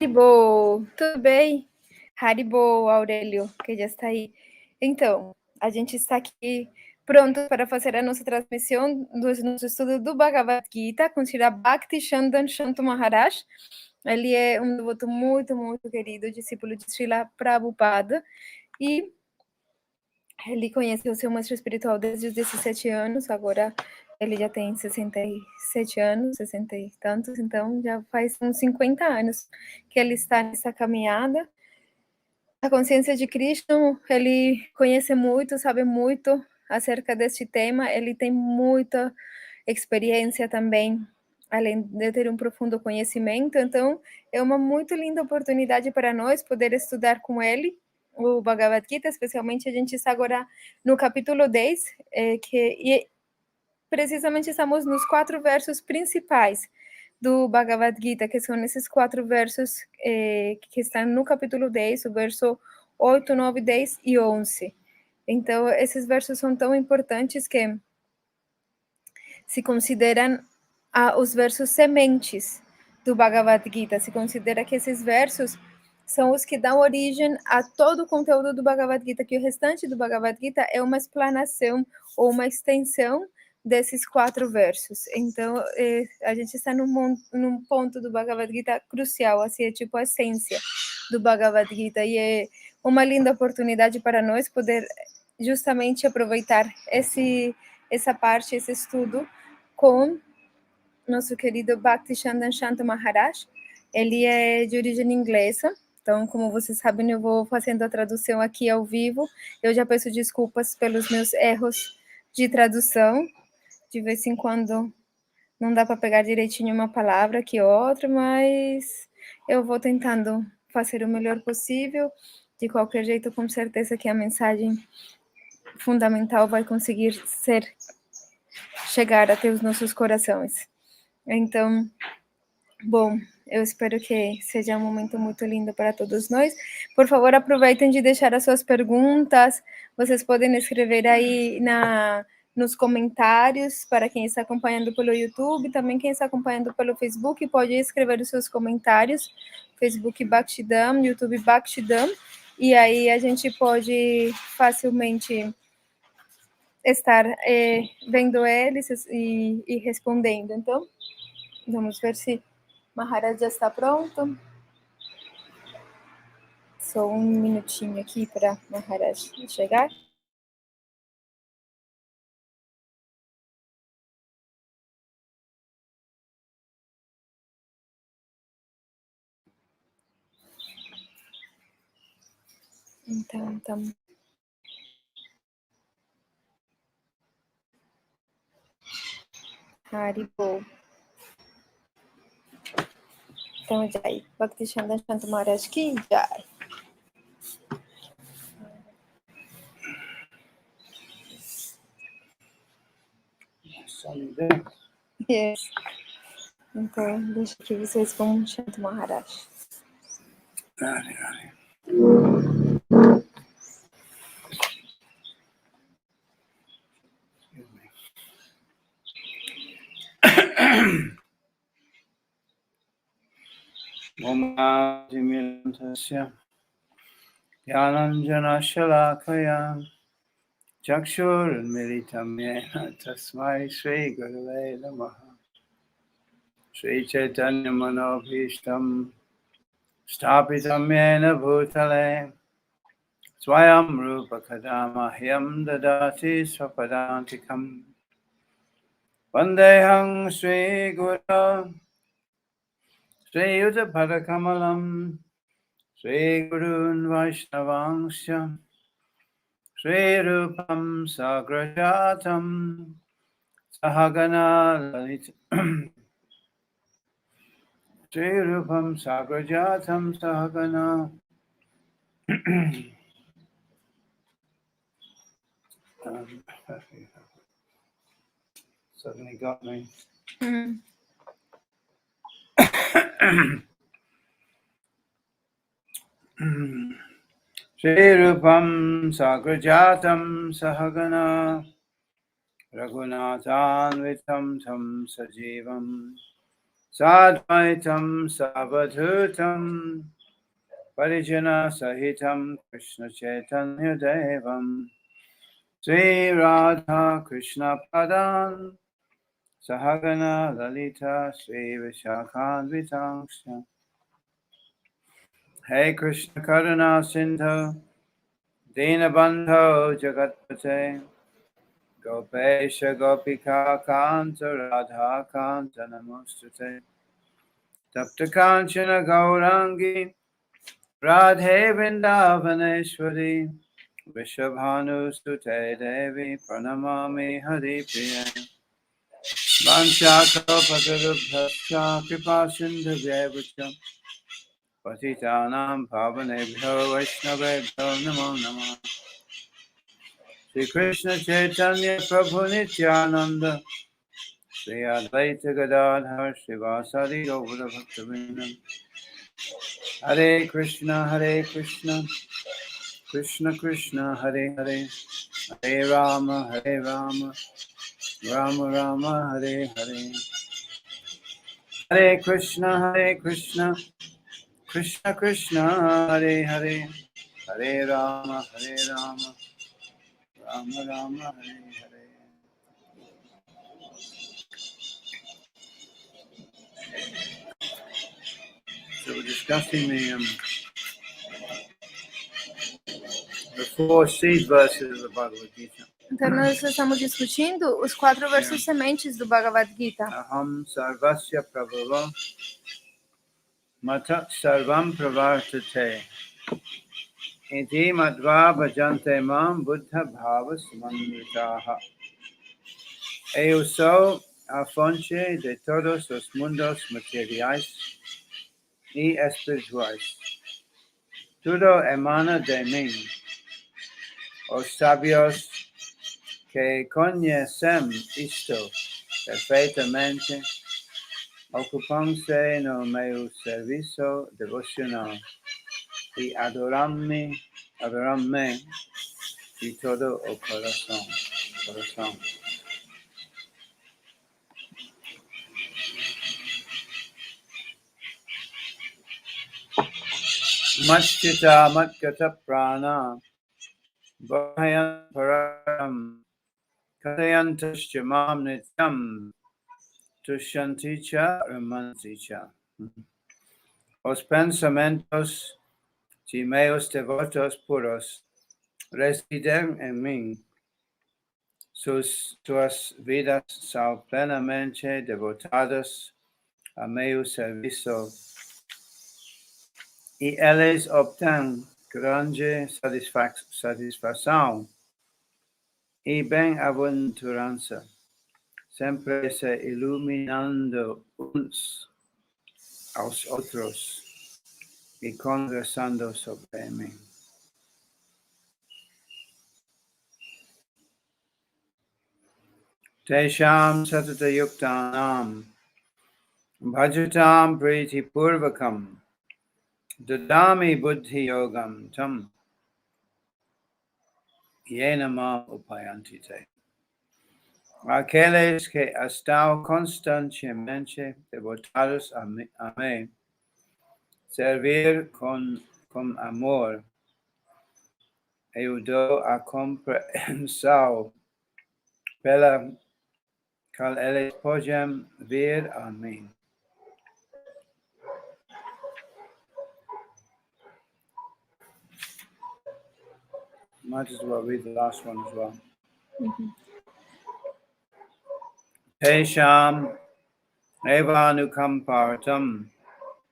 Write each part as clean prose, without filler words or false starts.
Haribo, tudo bem? Haribo, Aurélio, que já está aí. Então, a gente está aqui pronto para fazer a nossa transmissão do nosso estudo do Bhagavad-Gita com Srila Bhakti Shanto Maharaj. Ele é um devoto muito, muito querido, discípulo de Srila Prabhupada, e ele conheceu o seu mestre espiritual desde os 17 anos, agora ele já tem 67 anos, 60 e tantos, então já faz uns 50 anos que ele está nessa caminhada. A consciência de Krishna, ele conhece muito, sabe muito acerca deste tema, ele tem muita experiência também, além de ter um profundo conhecimento, então é uma muito linda oportunidade para nós poder estudar com ele o Bhagavad Gita, especialmente a gente está agora no capítulo 10, e precisamente estamos nos 4 versos principais do Bhagavad Gita, que são esses 4 versos que estão no capítulo 10, o verso 8, 9, 10 e 11. Então, esses versos são tão importantes que se consideram os versos sementes do Bhagavad Gita. Se considera que esses versos são os que dão origem a todo o conteúdo do Bhagavad Gita, que o restante do Bhagavad Gita é uma explanação ou uma extensão desses 4 versos. Então, a gente está num ponto do Bhagavad Gita crucial, assim, é tipo a essência do Bhagavad Gita, e é uma linda oportunidade para nós poder justamente aproveitar essa parte, esse estudo com nosso querido Bhakti Shanto Maharaj. Ele é de origem inglesa, então, como vocês sabem, eu vou fazendo a tradução aqui ao vivo. Eu já peço desculpas pelos meus erros de tradução. De vez em quando não dá para pegar direitinho uma palavra que outra, mas eu vou tentando fazer o melhor possível. De qualquer jeito, com certeza que a mensagem fundamental vai conseguir chegar até os nossos corações. Então, bom, eu espero que seja um momento muito lindo para todos nós. Por favor, aproveitem de deixar as suas perguntas. Vocês podem escrever aí nos comentários, para quem está acompanhando pelo YouTube, também quem está acompanhando pelo Facebook, pode escrever os seus comentários, Facebook Bhakti-Dham, YouTube Bhakti-Dham, e aí a gente pode facilmente estar vendo eles e respondendo. Então, vamos ver se Maharaj já está pronto. Só um minutinho aqui para Maharaj chegar. Então, Haribo. Então, Jai. Bhakti Shanto Maharaj ki Jai. Yes. Então, deixa que vocês com Shanto Maharaj. Om Yananjana Shalakaya Chakshurmilitam Yena Tasmai Sri Gurave Namaha Sri Chaitanya Manobhishtam Stapitam Yena Bhutale Swayam Rupa Kadamahyam Dadati Swapadantikam Vandehang Sri Guru Sri Yuta Padakamalam Sri Gurun Vaishnavangsya Sri Rupam Sagrajatam Sahagana Lalita Sri Rupam Sagrajatam Sahagana Suddenly got me. Sri Rupam Sagrajatam Sahagana Raghunathan Vitam Tam Sajivam Sadvaitam Savadhutam Parijana Sahitam Krishna Chaitanya Devam Sri Radha Krishna Padan Sahagana Lalita Sri Vishakhanvitamsha Hey Krishna Karuna Sindhu Dinabandho Jagatpate Gopesha Gopika Kanta Radha Kanta Namostate Tapta Kanchana Gaurangi Radhe Vrindavaneshwari Vishabhanu Sute Devi Pranamami Hari Priya Vanchakalpatarubhascha Kripa Sindhu Vyavucha Patitanam Pavanebhyo Vaishnavebhyo Namo Namah Shri Krishna Chaitanya Prabhu Nityananda Shri Advaita Gadadhar Srivasadi Gaura Bhaktavinam Hare Krishna Krishna Krishna Hare Hare Hare Rama Rama Rama Hare Hare Hare Krishna Krishna Krishna Hare Hare Hare Rama Rama Rama Hare Hare. So we're discussing the four seed verses of the Bhagavad Gita. Então, nós estamos discutindo os 4 versos sementes do Bhagavad Gita. Aham sarvasya prabhava matat sarvam pravartate iti madhva bhajante mam buddha bhava samannitaha. Eu sou a fonte de todos os mundos materiais e espirituais. Tudo emana de mim. Os sábios que conhecem isto perfeitamente ocupam-se no meu serviço devocional e adoram-me de todo o coração. Matchita matgata prana bhayan param kathayantascha mam nityam tushanticha ramanticha. Os pensamentos de meus devotos puros residen en mí. Suas vidas são plenamente devotadas a meu serviço e eles obtêm grande satisfação e bem-aventurança, sempre se iluminando uns aos outros e conversando sobre mim. Tesham satata yuktanam bhajatam priti purvakam dadami buddhi yogam tam yena mam upayantite. Aqueles que estão constantemente devotados a mim, servir com amor, eu dou a compreensão pela qual eles podem vir a mim. Might as well read the last one as well. Tesham evanukampartam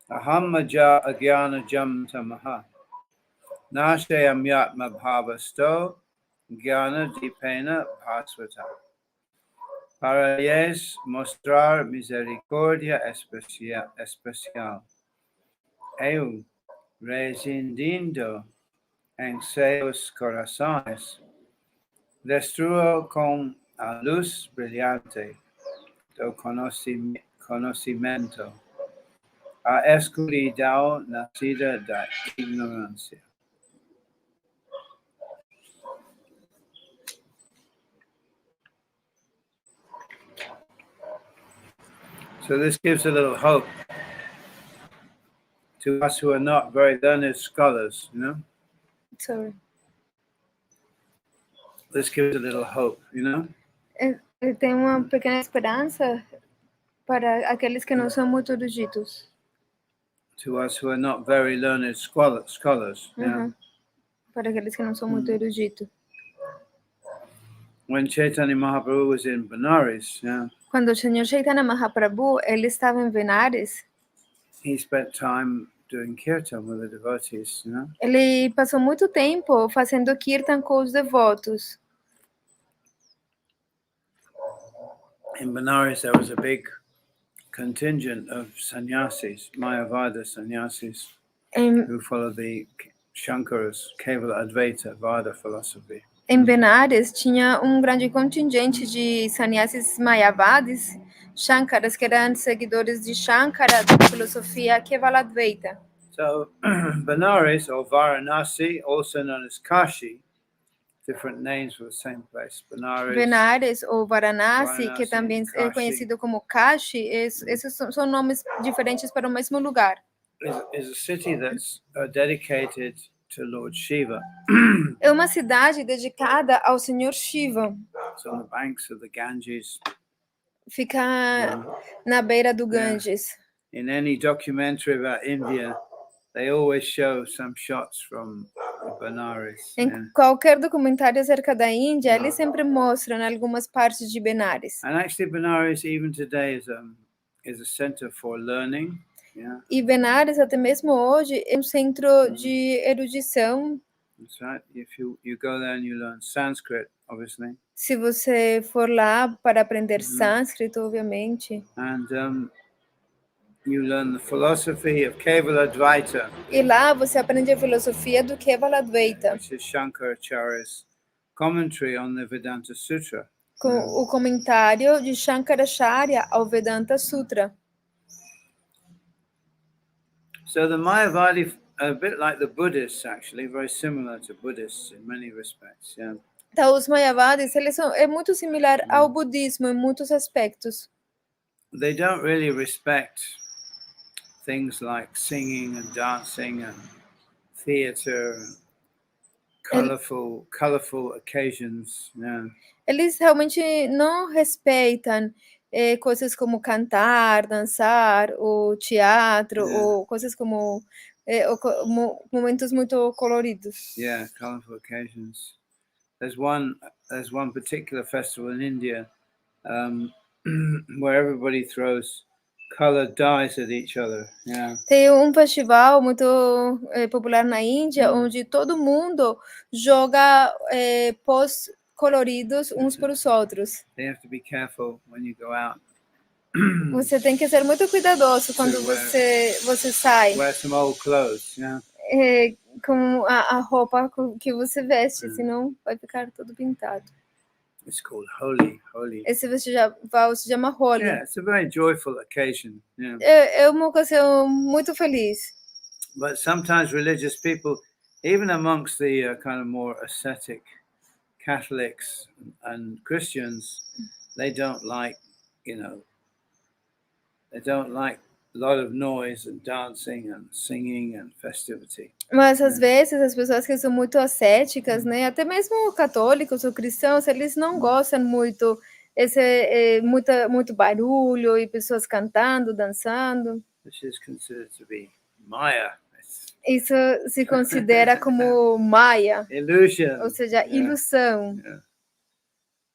aham aja agyanajam tamaha nashayam yatma bhavasto gyana dipena bhasvata. Para lhes mostrar misericórdia especial, eu, residindo em seus corações, destruo com a luz brilhante do conhecimento a escuridão nascida da ignorância. So So this gives a little hope to us who are not very learned scholars, you know? Sorry. This gives a little hope, you know? Tem uma pequena esperança para aqueles que não são muito eruditos. To us who are not very learned scholars. Yeah. Para aqueles que não são muito eruditos. When Chaitanya Mahaprabhu was in Benares, yeah, Quando o Senhor Chaitanya Mahaprabhu ele estava em Benares, he spent time doing kirtan with the devotees, you know? ele passou muito tempo fazendo kirtan com os devotos. In Benares, there was a big contingent of sannyasis, Mayavada sannyasis, who follow the Shankara's Kevala Advaita Vada philosophy. Em Benares tinha um grande contingente de sannyasis mayavadis, Shankaras, que eram seguidores de Shankara, da filosofia Kevaladvaita. So, Benares or Varanasi, also known as Kashi, different names for the same place. Benares ou Varanasi, que também é conhecido como Kashi, esses são nomes diferentes para o mesmo lugar. Is a city that's dedicated to Lord Shiva. É uma cidade dedicada ao Senhor Shiva. It's on the banks of the Ganges. Fica na beira do Ganges. In any documentary about India, they always show some shots from Benares. Em qualquer documentário acerca da Índia, eles sempre mostram algumas partes de Benares. And actually, Benares even today is a center for learning. Yeah. E Benares até mesmo hoje é um centro de erudição. That's right. If you go there and you learn Sanskrit, obviously. Se você for lá para aprender sânscrito, obviamente. And you learn the philosophy of Kevaladvaita. E lá você aprende a filosofia do Kevaladvaita. Which is Shankaracharya's commentary on the Vedanta Sutra. Com o comentário de Shankaracharya ao Vedanta Sutra. So the Mayavadi, a bit like the Buddhists, actually, very similar to Buddhists in many respects. Yeah. Então, os Mayavadis, é muito similar ao budismo em muitos aspectos. They don't really respect things like singing and dancing and theater and colorful occasions. Yeah. Eles realmente não respeitam coisas como cantar, dançar, ou teatro, ou coisas como momentos muito coloridos. Yeah, colorful occasions. There's one particular festival in India where everybody throws colored dyes at each other. Yeah. Tem um festival muito popular na Índia onde todo mundo joga pós coloridos uns para os outros. They have to be careful when you go out. Você tem que ser muito cuidadoso quando você sai. Wear some old clothes, yeah. Com a roupa que você veste, senão vai ficar todo pintado. It's called Holi. Esse festival se chama Holi. Yeah, it's a very joyful occasion. Yeah. É uma ocasião muito feliz. But sometimes religious people, even amongst the kind of more ascetic Catholics and Christians, they don't like, a lot of noise and dancing and singing and festivity. Mas às vezes as pessoas que são muito ascéticas, né, até mesmo católicos ou cristãos, eles não gostam muito muito barulho e pessoas cantando, dançando. This is considered to be Maya. Isso se considera como Maya. Illusion. Ou seja, ilusão. Yeah.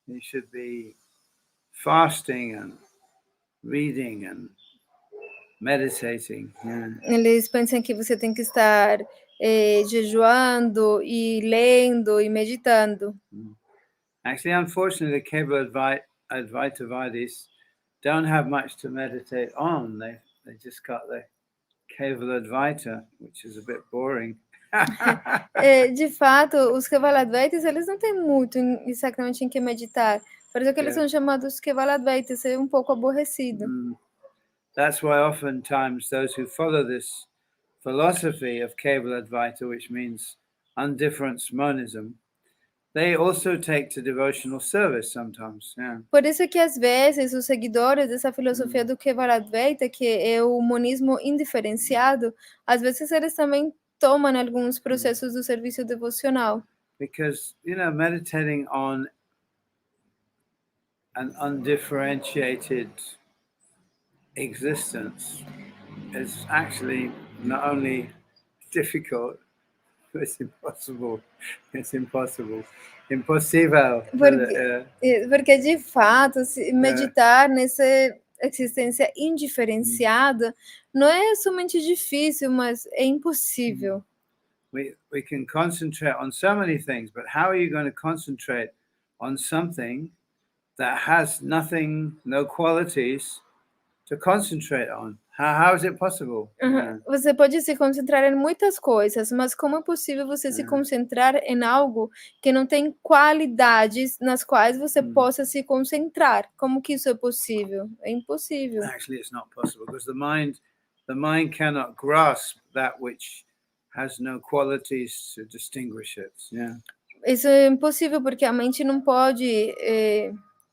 You should be fasting and reading and meditating. Yeah. Eles pensam que você tem que estar jejuando e lendo e meditando. Actually, unfortunately, the Kevala Advaitavadis don't have much to meditate on. They just got the Kevala Advaita, which is a bit boring. De fato, os Kevaladvaitas, eles não têm muito exatamente em que meditar. Por isso que eles são chamados Kevaladvaitas, é um pouco aborrecido. That's why oftentimes those who follow this philosophy of Kevala Advaita, which means undifference monism, they also take to devotional service sometimes. Yeah. Por isso que às vezes os seguidores dessa filosofia do Kevaladvaita, que é o monismo indiferenciado, às vezes eles também tomam alguns processos do serviço devocional. Because, meditating on an undifferentiated existence is actually not only difficult, it's impossible. It's impossible. Impossível. Porque de fato, meditar nessa existência indiferenciada não é somente difícil, mas é impossível. We can concentrate on so many things, but how are you going to concentrate on something that has nothing, no qualities to concentrate on? How is it possible? Yeah. Você pode se concentrar em muitas coisas, mas como é possível você se concentrar em algo que não tem qualidades nas quais você possa se concentrar? Como que isso é possível? É impossível. Actually, it's not possible because the mind cannot grasp that which has no qualities to distinguish it. Yeah. Isso é impossível porque a mente não pode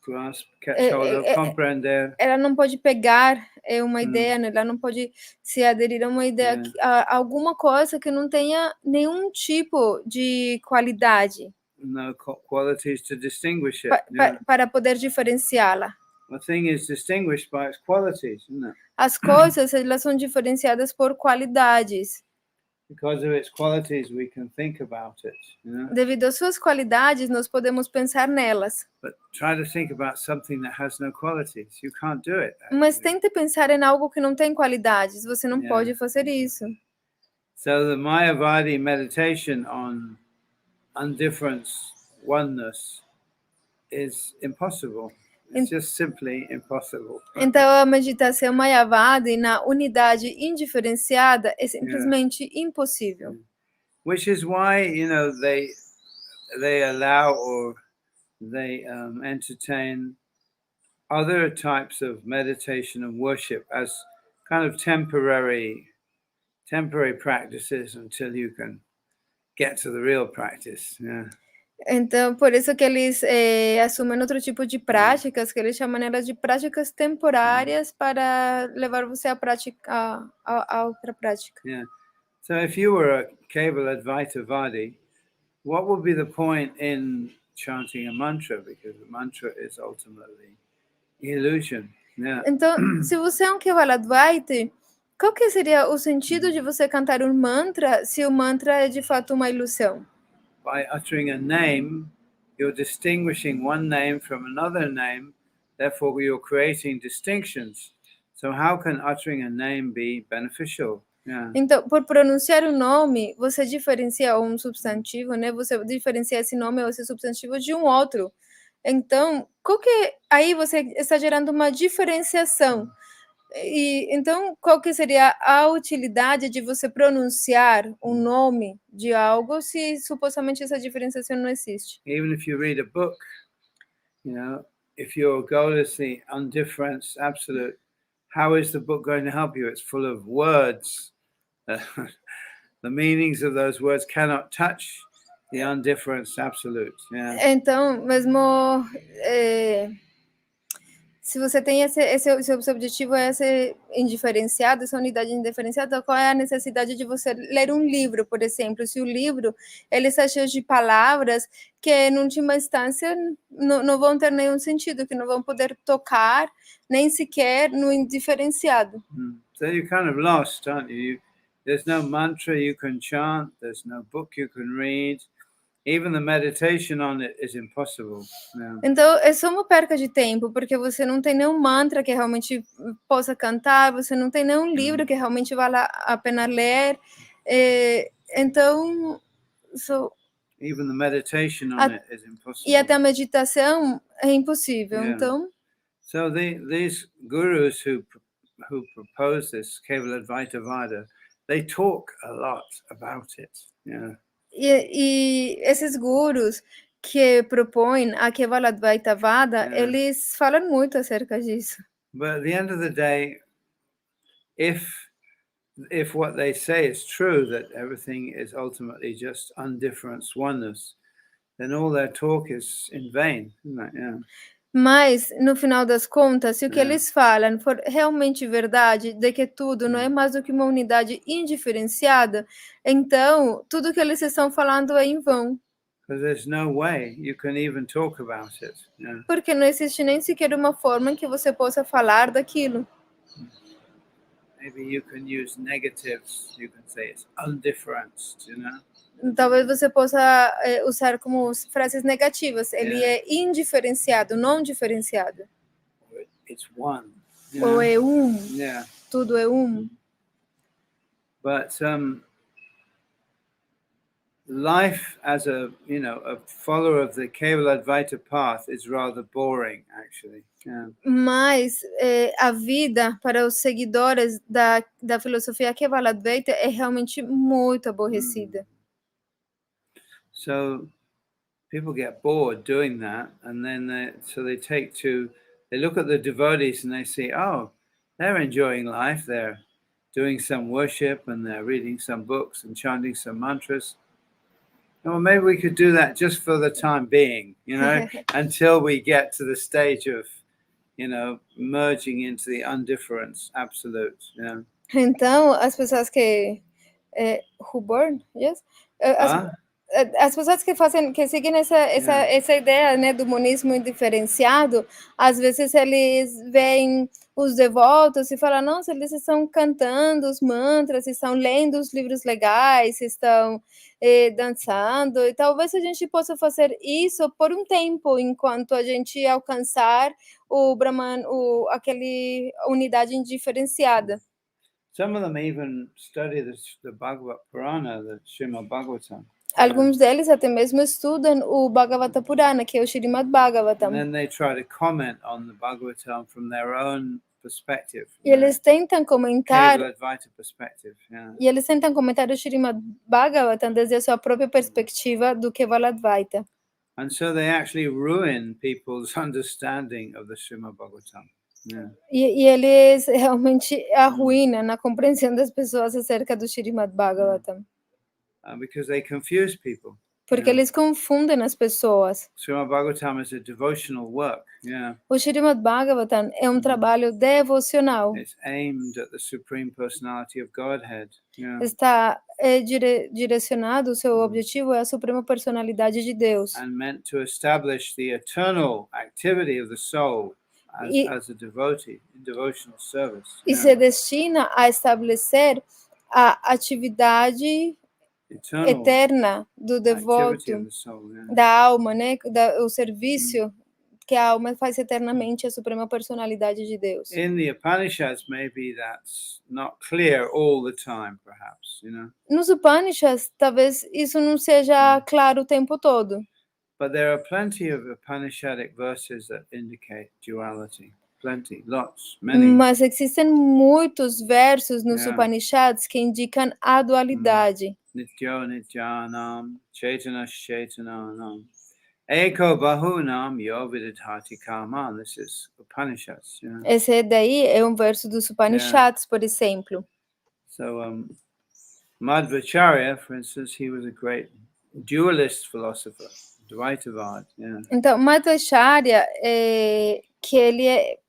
grasp, catch hold of, compreender. Ela não pode pegar uma ideia, né? Ela não pode se aderir a uma ideia, a alguma coisa que não tenha nenhum tipo de qualidade. No qualities to distinguish it. Para poder diferenciá-la. The thing is distinguished by its qualities, isn't it? As coisas, elas são diferenciadas por qualidades. Because of its qualities, we can think about it. Devido às suas qualidades, nós podemos pensar nelas. But try to think about something that has no qualities. You can't do it. Actually. Mas tente pensar em algo que não tem qualidades. Você não pode fazer isso. So the Mayavadi meditation on undifference, oneness, is impossible. It's just simply impossible. Então a meditação Mayavadi na unidade indiferenciada é simplesmente impossível. Which is why, they allow or they entertain other types of meditation and worship as kind of temporary practices until you can get to the real practice. Yeah. Então, por isso que eles assumem outro tipo de práticas, que eles chamam elas de práticas temporárias para levar você à prática, a outra prática. Yeah. So if you were a Kevaladvaitavadi, what would be the point in chanting a mantra? Because the mantra is ultimately illusion. Yeah. Então, se você é um Kevaladvaita, qual que seria o sentido de você cantar um mantra se o mantra é de fato uma ilusão? By uttering a name, you're distinguishing one name from another name, therefore you're creating distinctions. So how can uttering a name be beneficial? Yeah. Então, por pronunciar o nome, você diferencia um substantivo, né? Você diferencia esse nome ou esse substantivo de um outro. Então, aí você está gerando uma diferenciação. E então, qual que seria a utilidade de você pronunciar um nome de algo se supostamente essa diferenciação não existe? Even if you read a book, if your goal is the undifference absolute, how is the book going to help you? It's full of words. The meanings of those words cannot touch the undifference absolute. Yeah. Então, mesmo se você tem esse objetivo é ser indiferenciado, essa unidade indiferenciada, qual é a necessidade de você ler um livro, por exemplo? Se o livro ele está cheio de palavras que, em última instância, não vão ter nenhum sentido, que não vão poder tocar, nem sequer no indiferenciado. So you're kind of lost, aren't you? There's no mantra you can chant, there's no book you can read. Even the meditation on it is impossible. Yeah. Então, é só uma perca de tempo, porque você não tem nenhum mantra que realmente possa cantar, você não tem nenhum livro que realmente vale a pena ler. Então, even the meditation on it is impossible. E até a meditação é impossível. Yeah. Então, so these gurus who propose this Kevaladvaitavada, they talk a lot about it. Yeah. E esses gurus que propõem a Kevaladvaitavada, eles falam muito acerca disso. But at the end of the day, if what they say is true, that everything is ultimately just undifference, oneness, then all their talk is in vain, isn't it? Yeah. Mas, no final das contas, se o que eles falam for realmente verdade, de que tudo não é mais do que uma unidade indiferenciada, então tudo que eles estão falando é em vão. Because there's no way you can even talk about it. Yeah. Porque não existe nem sequer uma forma em que você possa falar daquilo. Maybe you can use negatives. You can say it's undifferenced, you know. Talvez você possa usar como frases negativas. Ele é indiferenciado, não diferenciado. Or it's one. Ou é Yeah. tudo é But life as a follower of the Kevaladvaita path is rather boring, actually. Yeah. Mas a vida para os seguidores da filosofia Kevaladvaita é realmente muito aborrecida. So people get bored doing that, and then they look at the devotees and they see, oh, they're enjoying life. They're doing some worship and they're reading some books and chanting some mantras. Well, maybe we could do that just for the time being, until we get to the stage of, merging into the undifference, absolute. Então, as pessoas que who born, yes? As pessoas que seguem essa ideia, né, do monismo indiferenciado, às vezes eles veem os devotos e falam, nossa, eles estão cantando os mantras, estão lendo os livros legais, estão dançando, e talvez a gente possa fazer isso por um tempo, enquanto a gente alcançar o Brahman, aquele unidade indiferenciada. Some of them even study the Bhagavad Purana, the Srimad Bhagavatam. Alguns deles até mesmo estudam o Bhagavata Purana, que é o Srimad Bhagavatam. And then they try to comment on the Bhagavatam from their own perspective. E eles tentam comentar. Perspective, yeah. E eles tentam comentar o Srimad Bhagavatam desde a sua própria perspectiva do Kevaladvaita. And so they actually ruin people's understanding of the Srimad Bhagavatam. Yeah. E eles realmente arruinam a compreensão das pessoas acerca do Srimad Bhagavatam. Because they confuse people. Porque eles confundem as pessoas. Srimad Bhagavatam is a devotional work. Yeah. O Srimad Bhagavatam é um trabalho devocional. It's aimed at the Supreme Personality of Godhead. Yeah. Está direcionado, o seu objetivo é a Suprema Personalidade de Deus. And meant to establish the eternal activity of the soul as a devotee in devotional service. E se destina a estabelecer a atividade eterna do devoto, da alma, né? O serviço que a alma faz eternamente a Suprema Personalidade de Deus. In the Upanishads, maybe that's not clear all the time, perhaps, Nos Upanishads, talvez isso não seja claro o tempo todo. But there are plenty of Upanishadic verses that indicate duality. Plenty, lots, many. Mas existem muitos versos nos Upanishads que indicam a dualidade. Nityo nityanam, chaitana chaitananam, eko bahunam yo vididhati kaman. This is Upanishads. Esse daí é um verso dos Upanishads, por exemplo. So Madhvacharya, for instance, he was a great dualist philosopher. Dvaitavad, yeah. Então, Madhvacharya, que ele é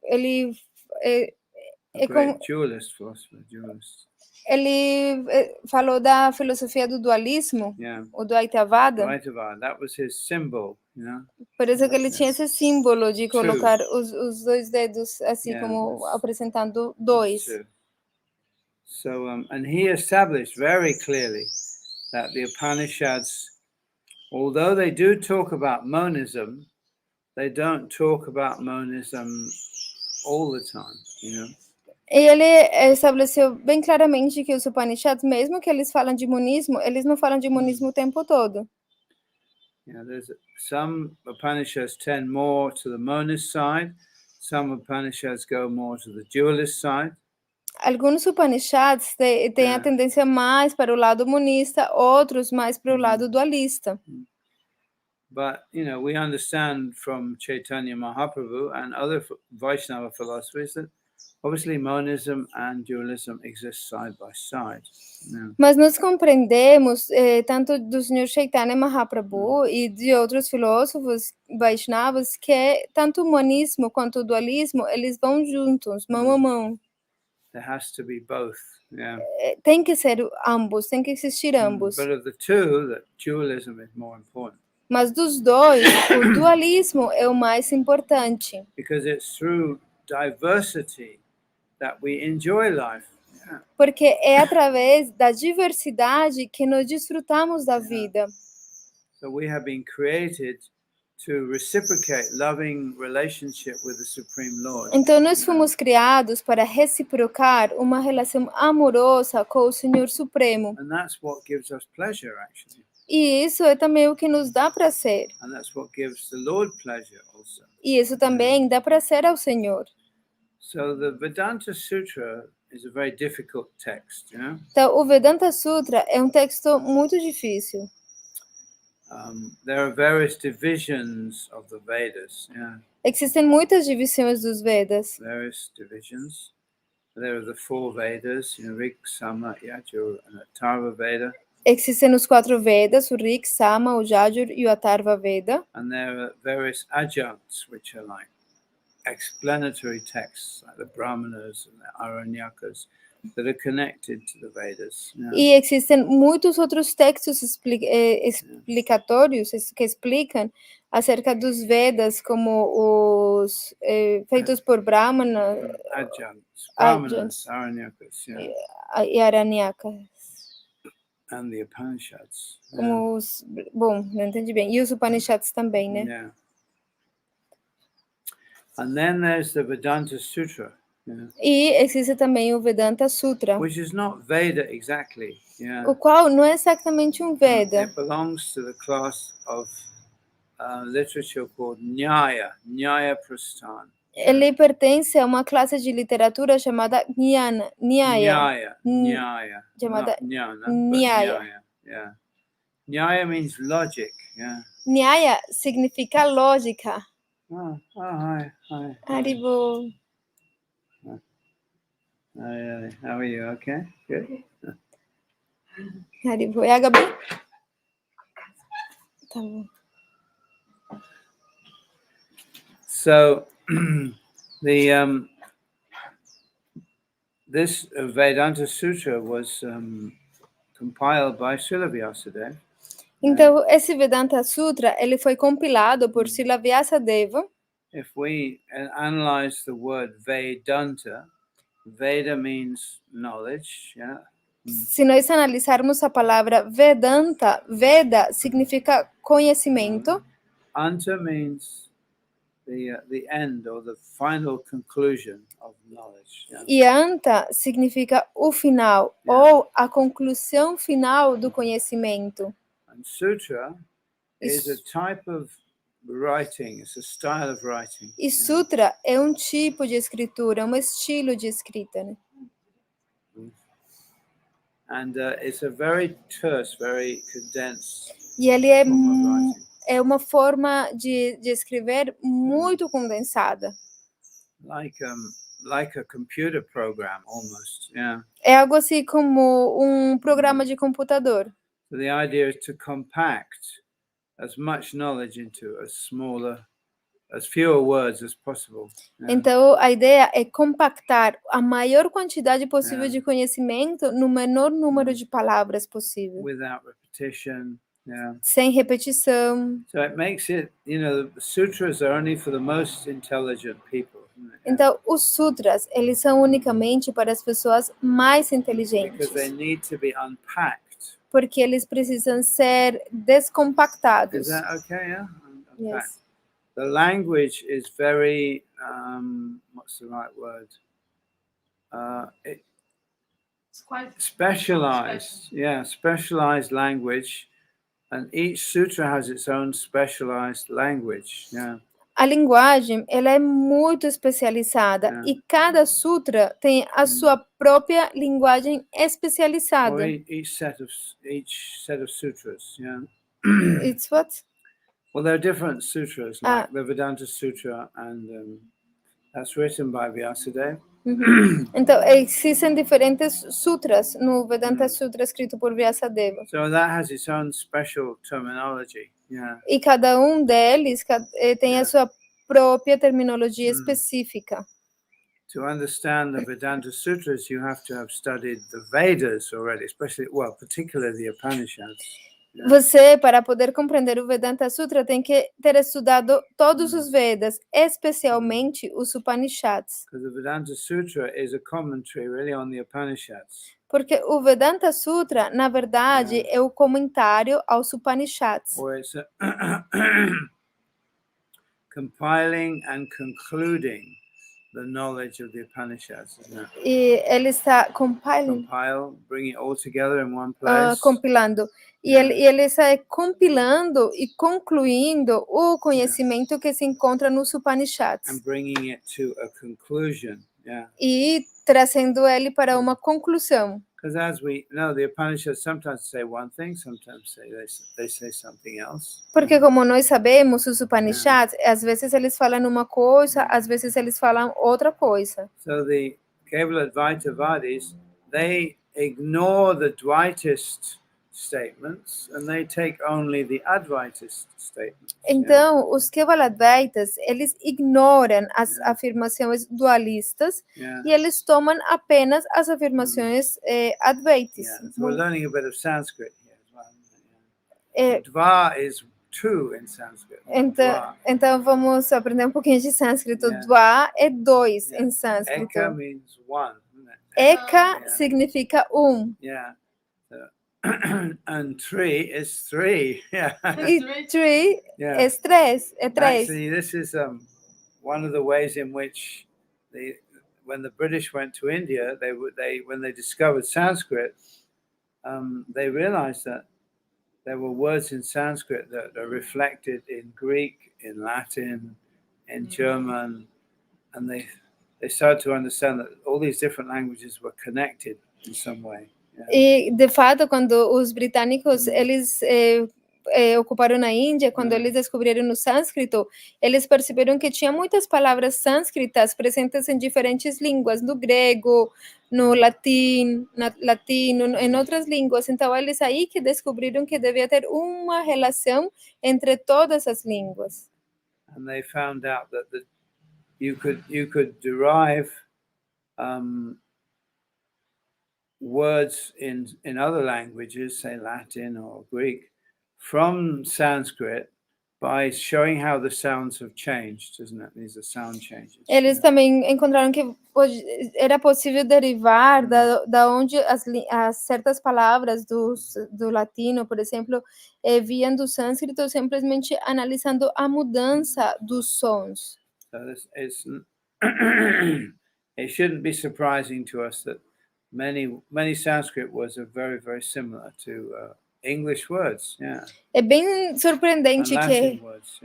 como dualist philosopher, dualist. Ele falou da filosofia do dualismo, o Dvaitavada. Dvaitavad, that was his symbol, Por isso que ele tinha esse símbolo de colocar os dois dedos assim como apresentando dois. So and he established very clearly that the Upanishads, although they do talk about monism, they don't talk about monism all the time, E ele estabeleceu bem claramente que os Upanishads, mesmo que eles falam de monismo, eles não falam de monismo o tempo todo. There's some Upanishads tend more to the monist side, some Upanishads go more to the dualist side. Alguns Upanishads têm a tendência mais para o lado monista, outros mais para o lado dualista. But, we understand from Chaitanya Mahaprabhu and other Vaishnava philosophers that Obviously, monism and dualism exist side by side. Mas nós compreendemos, tanto do Sr. Chaitanya Mahaprabhu e de outros filósofos Vaishnavas, que tanto o monismo quanto o dualismo, eles vão juntos, mão a mão. There has to be both. Yeah. Tem que ser ambos, tem que existir ambos. But of the two, the dualism is more important. Mas dos dois, o dualismo é o mais importante. Because it's through diversity that we enjoy life. Yeah. Porque é através da diversidade que nós desfrutamos da vida. So we have been created to reciprocate loving relationship with the Supreme Lord. Então nós fomos criados para reciprocar uma relação amorosa com o Senhor Supremo. And that's what gives us pleasure, actually. E isso é também o que nos dá prazer. And that's what gives the Lord pleasure also. E isso também dá prazer ao Senhor. So the Vedanta Sutra is a very difficult text, yeah? Então o Vedanta Sutra é um texto muito difícil. There are various divisions of the Vedas, yeah? Existem muitas divisões dos Vedas. Various divisions. There are the four Vedas, Rig, Sama, Yajur, and Atharva Veda. Existem os 4 Vedas, o Rig, Sama, o Yajur e o Atharva Veda. And there are various adjuncts, which are like explanatory texts, like the Brahmanas and the Aranyakas, that are connected to the Vedas. Yeah. E existem muitos outros textos explicatórios que explicam acerca dos Vedas, como os feitos por Brahmana Adjuncts, Brahmanas, Aranyakas, yeah. e Aranyakas. And the Upanishads. Como os, bom, não entendi bem. E os Upanishads também, né? Yeah. And then there's the Vedanta Sutra. Yeah. E existe também o Vedanta Sutra, Which is not Veda exactly. Yeah. o qual não é exatamente um Veda. It belongs to the class of literature called Nyaya Prasthan. Ele pertence a uma classe de literatura chamada Nyaya. Chamada Nyaya. Yeah. Nyaya means logic. Yeah. Nyaya significa lógica. Oh, hi. Haribo. Hi. How are you? Okay, good. Haribo. E a Gabi? Tá bom. So, this Vedanta Sutra was compiled by Srila Vyasadeva. Então, esse Vedanta Sutra, ele foi compilado por Srila Vyasadeva. If we analyze the word Vedanta, Veda means knowledge, yeah. Se nós analisarmos a palavra Vedanta, Veda significa conhecimento. Anta means the end or the final conclusion of knowledge. Yeah. E Anta significa o final, ou a conclusão final do conhecimento. And Sutra is a type of writing, it's a style of writing. E Sutra é um tipo de escritura, um estilo de escrita, né? And it's a very terse, very condensed. E ele é uma forma de escrever muito condensada. Like a computer program almost, yeah. É algo assim como um programa de computador. So the idea is to compact as much knowledge into as fewer words as possible. Yeah. Então, a ideia é compactar a maior quantidade possível de conhecimento no menor número de palavras possível. Without repetition. Yeah. Sem repetição. So it makes it, the sutras are only for the most intelligent people. Então, os sutras, eles são unicamente para as pessoas mais inteligentes. Because they need to be unpacked. Porque eles precisam ser descompactados. Is that okay? Yeah. Yes. The language is very, what's the right word? It's quite specialized. Yeah, specialized language. And each sutra has its own specialized language. Yeah. A linguagem, ela é muito especializada e cada sutra tem a sua própria linguagem especializada. Or each set of sutras. Yeah. It's what? Well, there are different sutras, like the Vedanta Sutra, and that's written by Vyasadeva. Uhum. Então, existem diferentes sutras no Vedanta Sutra escrito por Vyasadeva. So that has its own special terminology. Yeah. E cada um deles tem a sua própria terminologia específica. To understand the Vedanta Sutras, you have to have studied the Vedas already, especially, well, particularly the Upanishads. Yeah. Você, para poder compreender o Vedanta Sutra, tem que ter estudado todos os Vedas, especialmente os Upanishads. Because the Vedanta Sutra is a commentary really on the Upanishads. Porque o Vedanta Sutra, na verdade, é o comentário aos Upanishads. Or it's compiling and concluding the knowledge of the Upanishads, isn't it? E ele está compilando, bring it all together in one place. compilando. E ele está compilando e concluindo o conhecimento que se encontra nos Upanishads. And bringing it to a conclusion. Yeah. E trazendo ele para uma conclusão. Because as we know, the Upanishads sometimes say one thing, sometimes they say something else. Porque como nós sabemos, os Upanishads, às vezes eles falam uma coisa, às vezes eles falam outra coisa. So the Kevala-Advaitavadis, they ignore the Dvaitist statements and they take only the Advaitist statements. Então, os Kevala-Advaitas, eles ignoram as afirmações dualistas e eles tomam apenas as afirmações Advaitas. So we're learning a bit of Sanskrit here as well. Dva is two in Sanskrit. Então vamos aprender um pouquinho de sânscrito. Dva é dois em sânscrito. Eka means one. Eka significa Yeah. And three is three. Yeah. E three é três. Actually, this is one of the ways in which when the British went to India, when they discovered Sanskrit, they realized that there were words in Sanskrit that are reflected in Greek, in Latin, in German, and they started to understand that all these different languages were connected in some way. Yeah. E de fato, quando os britânicos eles ocuparam na Índia, quando eles descobriram o sânscrito, eles perceberam que tinha muitas palavras sânscritas presentes em diferentes línguas, no grego, no latino, em outras línguas. Então, eles aí que descobriram que devia ter uma relação entre todas as línguas. And they found out that you could derive words in other languages, say Latin or Greek, from Sanskrit by showing how the sounds have changed, isn't it? These are sound changes. Eles também encontraram que era possível derivar da onde as certas palavras do latino, por exemplo, vinham do sânscrito, simplesmente analisando a mudança dos sons. So it shouldn't be surprising to us that many Sanskrit words are very, very similar to English words. Yeah. É bem surpreendente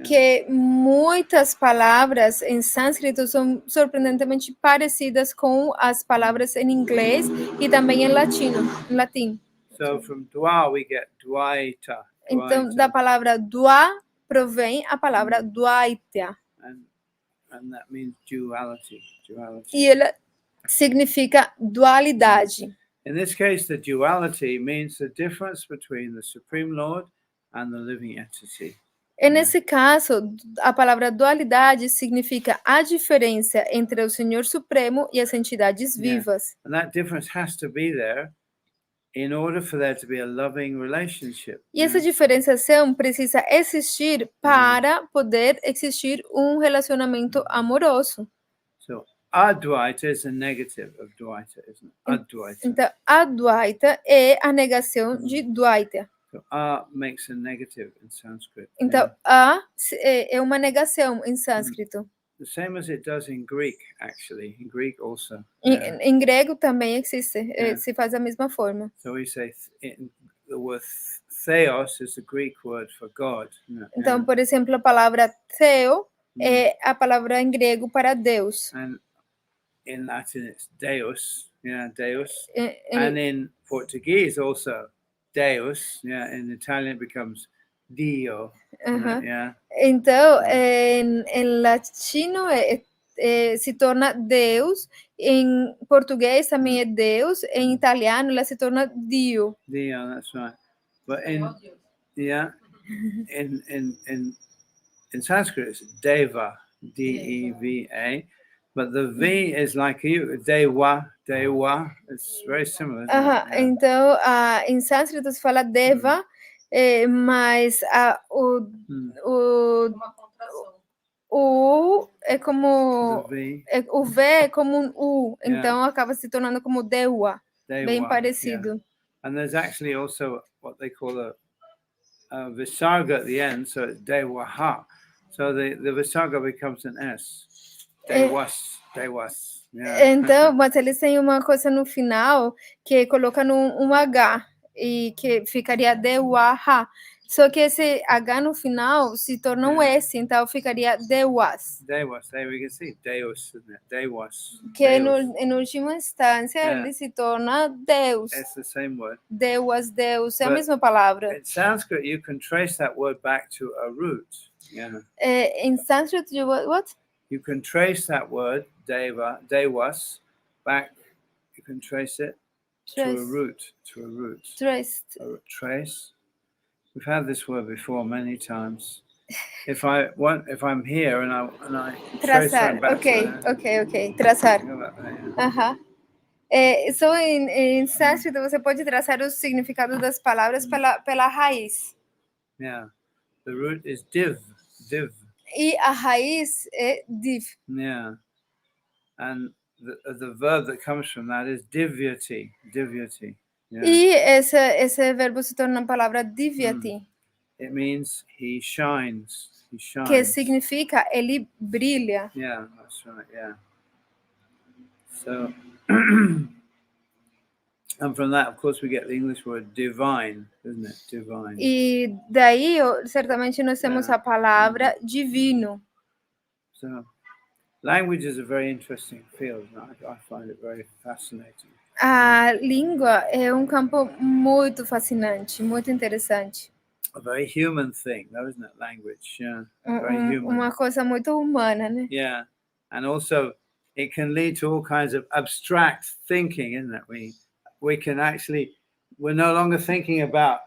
que muitas palavras em sânscrito são surpreendentemente parecidas com as palavras em inglês e também em latim. So from dwa we get dvaita. Então, da palavra dva provém a palavra dvaita. And that means duality. E ela significa dualidade. In this case, the duality means the difference between the Supreme Lord and the living entity. E nesse caso, a palavra dualidade significa a diferença entre o Senhor Supremo e as entidades vivas. And that difference has to be there in order for there to be a loving relationship. E essa diferenciação precisa existir para poder existir um relacionamento amoroso. So Advaita is a negative of Dvaita, isn't it? Advaita. Então, Advaita é a negação de Dvaita. So A makes a negative in Sanskrit. Então, A é uma negação em sânscrito. The same as it does in Greek, actually. In Greek also. Em grego também existe, se faz da mesma forma. So we say the word theos is the Greek word for God. Então, por exemplo, a palavra theo é a palavra em grego para Deus. And in Latin it's Deus, Deus. And in Portuguese also Deus, in Italian it becomes Dio. Então, em latino se torna Deus, em português também é Deus, em italiano ela se torna Dio. Dio, that's right. But in Sanskrit it's Deva, D-E-V-A, but the V is like Dewa, it's very similar, isn't it? Yeah. Então, em sânscrito se fala Deva, mas o é como... o V é como um U, então acaba se tornando como Dewa, bem parecido. Yeah. And there's actually also what they call a visarga at the end, so it's Dewaha. So the visarga becomes an S. Dewas. Yeah. Então, mas eles têm uma coisa no final que coloca um H e que ficaria Dewaha. Só que esse H no final se torna um S, então ficaria Dewas. Dewas, there we can see Deus, isn't it? Dewas. Que em última instância ele se torna Deus. It's the same word. Deus, é a mesma palavra. In Sanskrit, you can trace that word back to a root. Yeah. In Sanskrit, what? You can trace that word Dewas back. You can trace it to a root. Trace. We've had this word before many times. If I'm here and I traçar. Okay. Traçar. So em sânscrito você pode traçar o significado das palavras pela raiz. Yeah. The root is div. E a raiz é div. Yeah. And the verb that comes from that is divyati. Yeah. E esse verbo se torna a palavra divyati. It means he shines. Que significa ele brilha. Yeah, that's right. Yeah. So, and from that, of course, we get the English word divine, isn't it? Divine. E daí, certamente, nós temos a palavra divino. So, language is a very interesting field. I find it very fascinating. A língua é um campo muito fascinante, muito interessante. A very human thing, though, isn't it? Language, yeah. Very human. Uma coisa muito humana, né? Yeah, and also it can lead to all kinds of abstract thinking, isn't it? We can actually, we're no longer thinking about,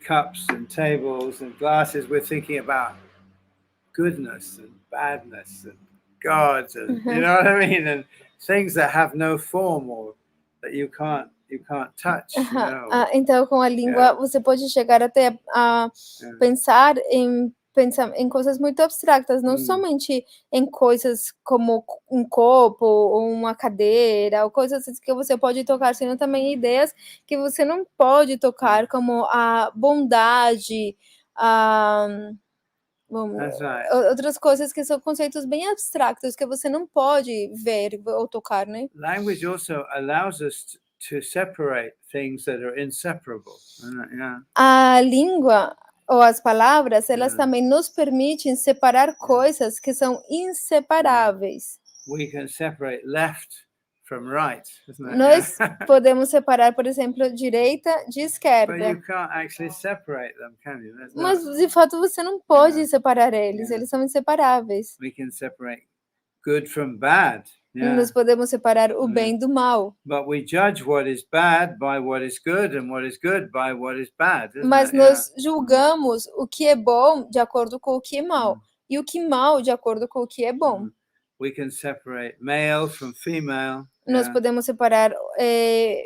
cups and tables and glasses. We're thinking about goodness and badness and gods, and you know what I mean, and things that have no form or that you can't touch. Então, com a língua, você pode chegar até a pensar em coisas muito abstratas, não somente em coisas como um copo ou uma cadeira, ou coisas que você pode tocar, senão também ideias que você não pode tocar, como a bondade, outras coisas que são conceitos bem abstratos que você não pode ver ou tocar, né? Language also allows us to separate things that are inseparable. A língua ou as palavras, elas também nos permitem separar coisas que são inseparáveis. We can separate left from right, isn't it? Nós podemos separar, por exemplo, direita de esquerda. But you can't actually separate them, can you? Mas de fato você não pode separar eles, eles são inseparáveis. We can separate good from bad. Nós podemos separar o bem do mal. But we judge what is bad by what is good and what is good by what is bad. Mas nós julgamos o que é bom de acordo com o que é mal e o que é mal de acordo com o que é bom. We can separate male from female. Nós podemos separar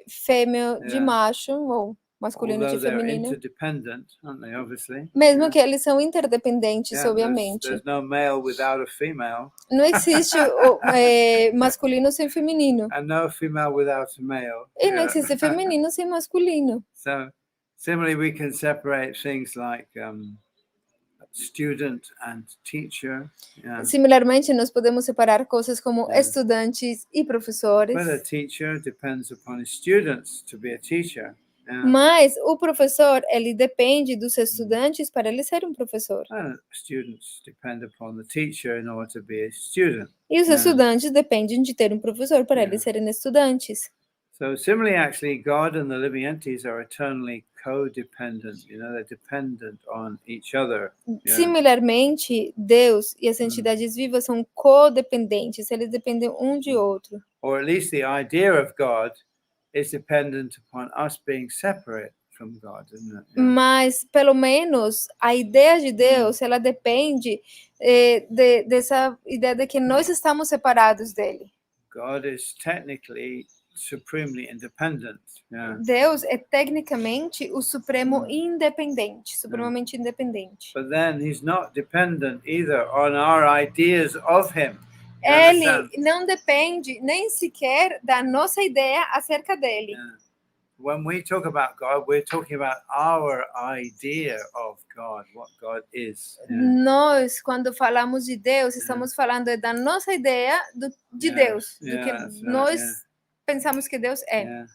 fêmea de macho ou masculino de feminino. Interdependent, aren't they, obviously? Mesmo que eles são interdependentes, obviamente. There's no male without a female. Não existe masculino sem feminino. And no female without a male. E não existe feminino sem masculino. So, similarly, we can separate things like student and teacher. Similarmente, nós podemos separar coisas como estudantes e professores. But a teacher depends upon his students to be a teacher. Mas o professor, ele depende dos estudantes para ele ser um professor. Students depend upon the teacher in order to be a student. E os estudantes dependem de ter um professor para eles serem estudantes. So similarly, actually, God and the living entities are eternally codependent, they're dependent on each other. Similarmente, Deus e as entidades vivas são codependentes, eles dependem um de outro. Or at least the idea of God is dependent upon us being separate from God, isn't it? Mas, pelo menos, a ideia de Deus, ela depende dessa ideia de que nós estamos separados dele. God is technically supremely independent. Deus é tecnicamente o supremo independente, supremamente independente. But then he's not dependent either on our ideas of him. Ele não depende nem sequer da nossa ideia acerca dele. When we talk about God, we're talking about our idea of God, what God is. Nós, quando falamos de Deus, estamos falando da nossa ideia de Deus, do que nós pensamos que Deus é.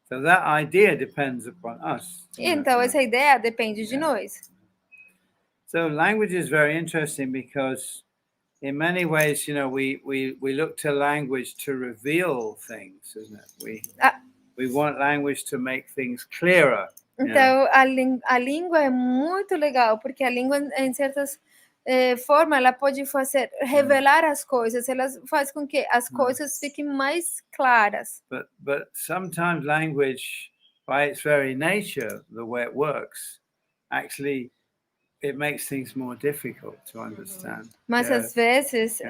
So that idea depends upon us. Então, essa ideia depende de nós. So language is very interesting because in many ways, we look to language to reveal things, isn't it? We want language to make things clearer. Então, a língua é muito legal, porque a língua, em certas formas, ela pode revelar as coisas, ela faz com que as coisas fiquem mais claras. But sometimes language, by its very nature, the way it works, actually it makes things more difficult to understand. Mas às vezes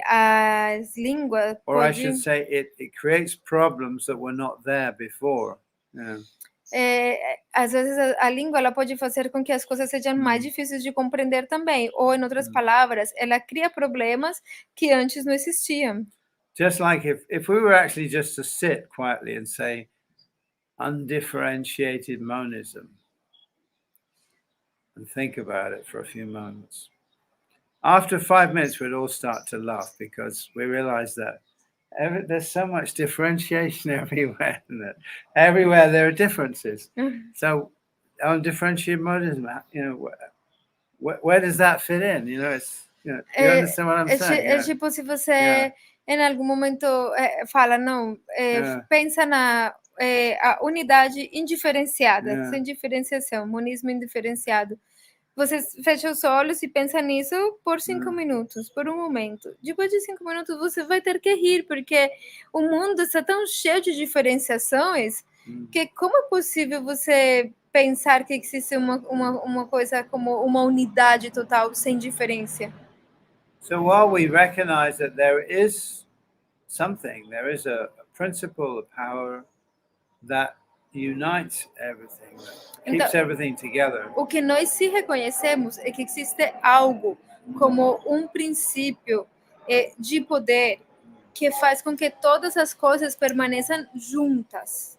as línguas or I should say it creates problems that were not there before. Às vezes a língua ela pode fazer com que as coisas sejam mais difíceis de compreender também, ou em outras palavras, ela cria problemas que antes não existiam. Just like if we were actually just to sit quietly and say undifferentiated monism and think about it for a few moments. After 5 minutes, we'd all start to laugh because we realize that there's so much differentiation everywhere. Everywhere there are differences. So undifferentiated monism, where does that fit in? Do you understand what I'm saying? É tipo se você em algum momento fala, não, pensa na a unidade indiferenciada, sem diferenciação, monismo indiferenciado. Você fecha os olhos e pensa nisso por 5 minutos, por um momento. Depois de 5 minutos, você vai ter que rir, porque o mundo está tão cheio de diferenciações que como é possível você pensar que existe uma coisa como uma unidade total sem diferença? So while we recognize that there is something, there is a principle, a power that unites everything, that keeps everything together. O que nós se reconhecemos é que existe algo como um princípio de poder que faz com que todas as coisas permaneçam juntas.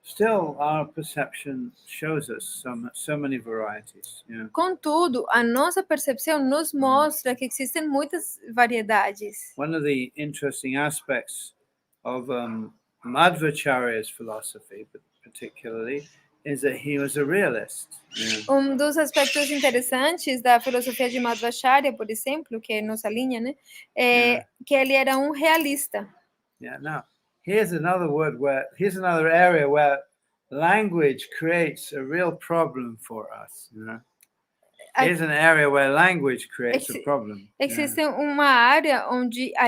Still, our perception shows us so many varieties. Contudo, a nossa percepção nos mostra que existem muitas variedades. One of the interesting aspects of Madhvacharya's philosophy, particularly, is that he was a realist. Dos aspectos interessantes da filosofia de Madhvacharya, por exemplo, que é nossa linha, né, que ele era um realista. Now, here's another area where language creates a real problem for us. Here's an area where language creates a problem. Existe uma área onde a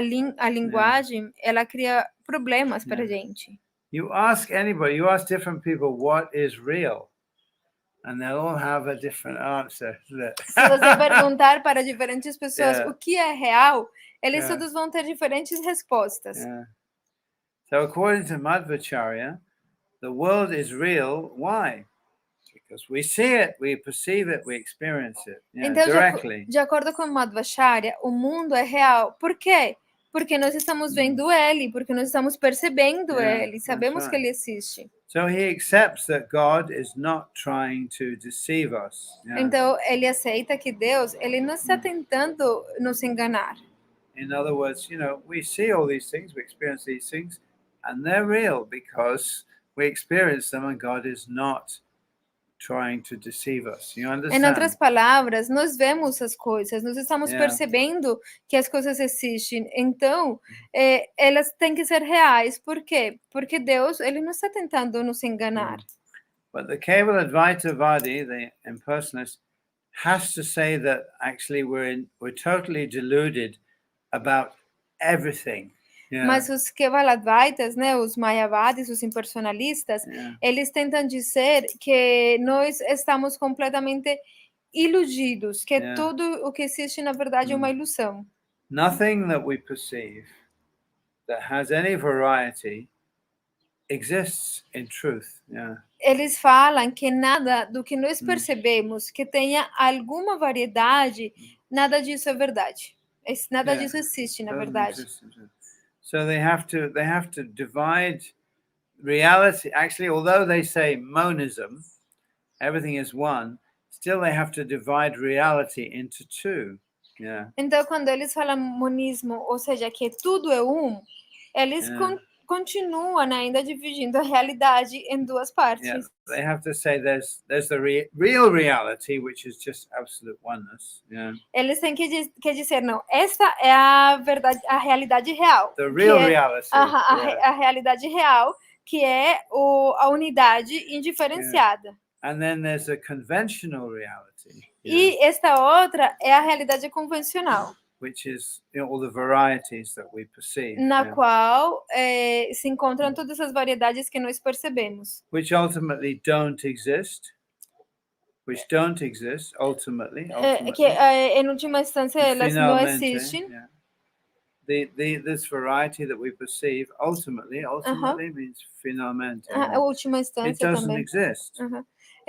linguagem ela cria problemas para a gente. You ask different people what is real, and they'll all have a different answer. Se você perguntar para diferentes pessoas o que é real, eles todos vão ter diferentes respostas. So according to Madhvacharya, the world is real. Why? Because we see it, we perceive it, we experience it directly. De acordo com Madhvacharya, o mundo é real. Por quê? Porque nós estamos vendo ele, porque nós estamos percebendo ele, sabemos que ele existe. So he accepts that God is not trying to deceive us. Então ele aceita que Deus, ele não está tentando nos enganar. In other words, we see all these things, we experience these things, and they're real because we experience them, and God is not trying to deceive us. You understand? Em outras palavras, nós vemos as coisas, nós estamos percebendo que as coisas existem. Então, elas têm que ser reais. Por quê? Porque Deus, ele não está tentando nos enganar. But the Kevaladvaitavadi, the impersonalist, has to say that actually we're totally deluded about everything. Yeah. Mas os Kevaladvaitas, né, os Mayavadis, os impersonalistas, eles tentam dizer que nós estamos completamente iludidos, que tudo o que existe na verdade é uma ilusão. Nothing that we perceive that has any variety exists in truth. Yeah. Eles falam que nada do que nós percebemos que tenha alguma variedade, nada disso é verdade. Nada disso existe, na verdade. So they have to divide reality. Actually, although they say monism, everything is one, still they have to divide reality into two. Yeah. Então, quando eles falam monismo, ou seja, que tudo é eles continuam ainda dividindo a realidade em duas partes. Yeah. They have to say there's the real reality, which is just absolute oneness. Yeah. Eles têm que dizer, não, esta é a verdade, a realidade real. The real reality. A realidade real, que é a unidade indiferenciada. And then there's a conventional reality. E esta outra é a realidade convencional. Which is all the varieties that we perceive. Na qual se encontram todas as variedades que nós percebemos. Which ultimately don't exist. Which don't exist ultimately. Que em última instância elas não existem. This variety that we perceive ultimately means finalmente. Última instância it doesn't também. Exist.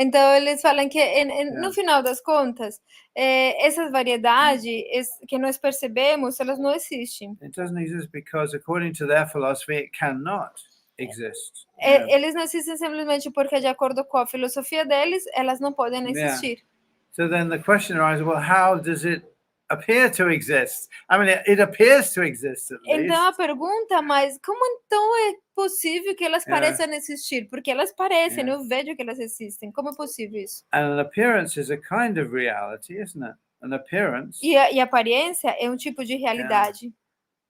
Então eles falam que no final das contas essas variedades que nós percebemos, elas não existem. It doesn't exist because according to their philosophy it cannot exist. Eles não existem simplesmente porque de acordo com a filosofia deles, elas não podem existir. So then the question arises, well, how does it appear to exist? I mean, it appears to exist at least. Então a pergunta, mas como então é possível que elas pareçam existir? Porque elas parecem, eu vejo que elas existem. Como é possível isso? And an appearance is a kind of reality, isn't it? An appearance. E a aparência é um tipo de realidade.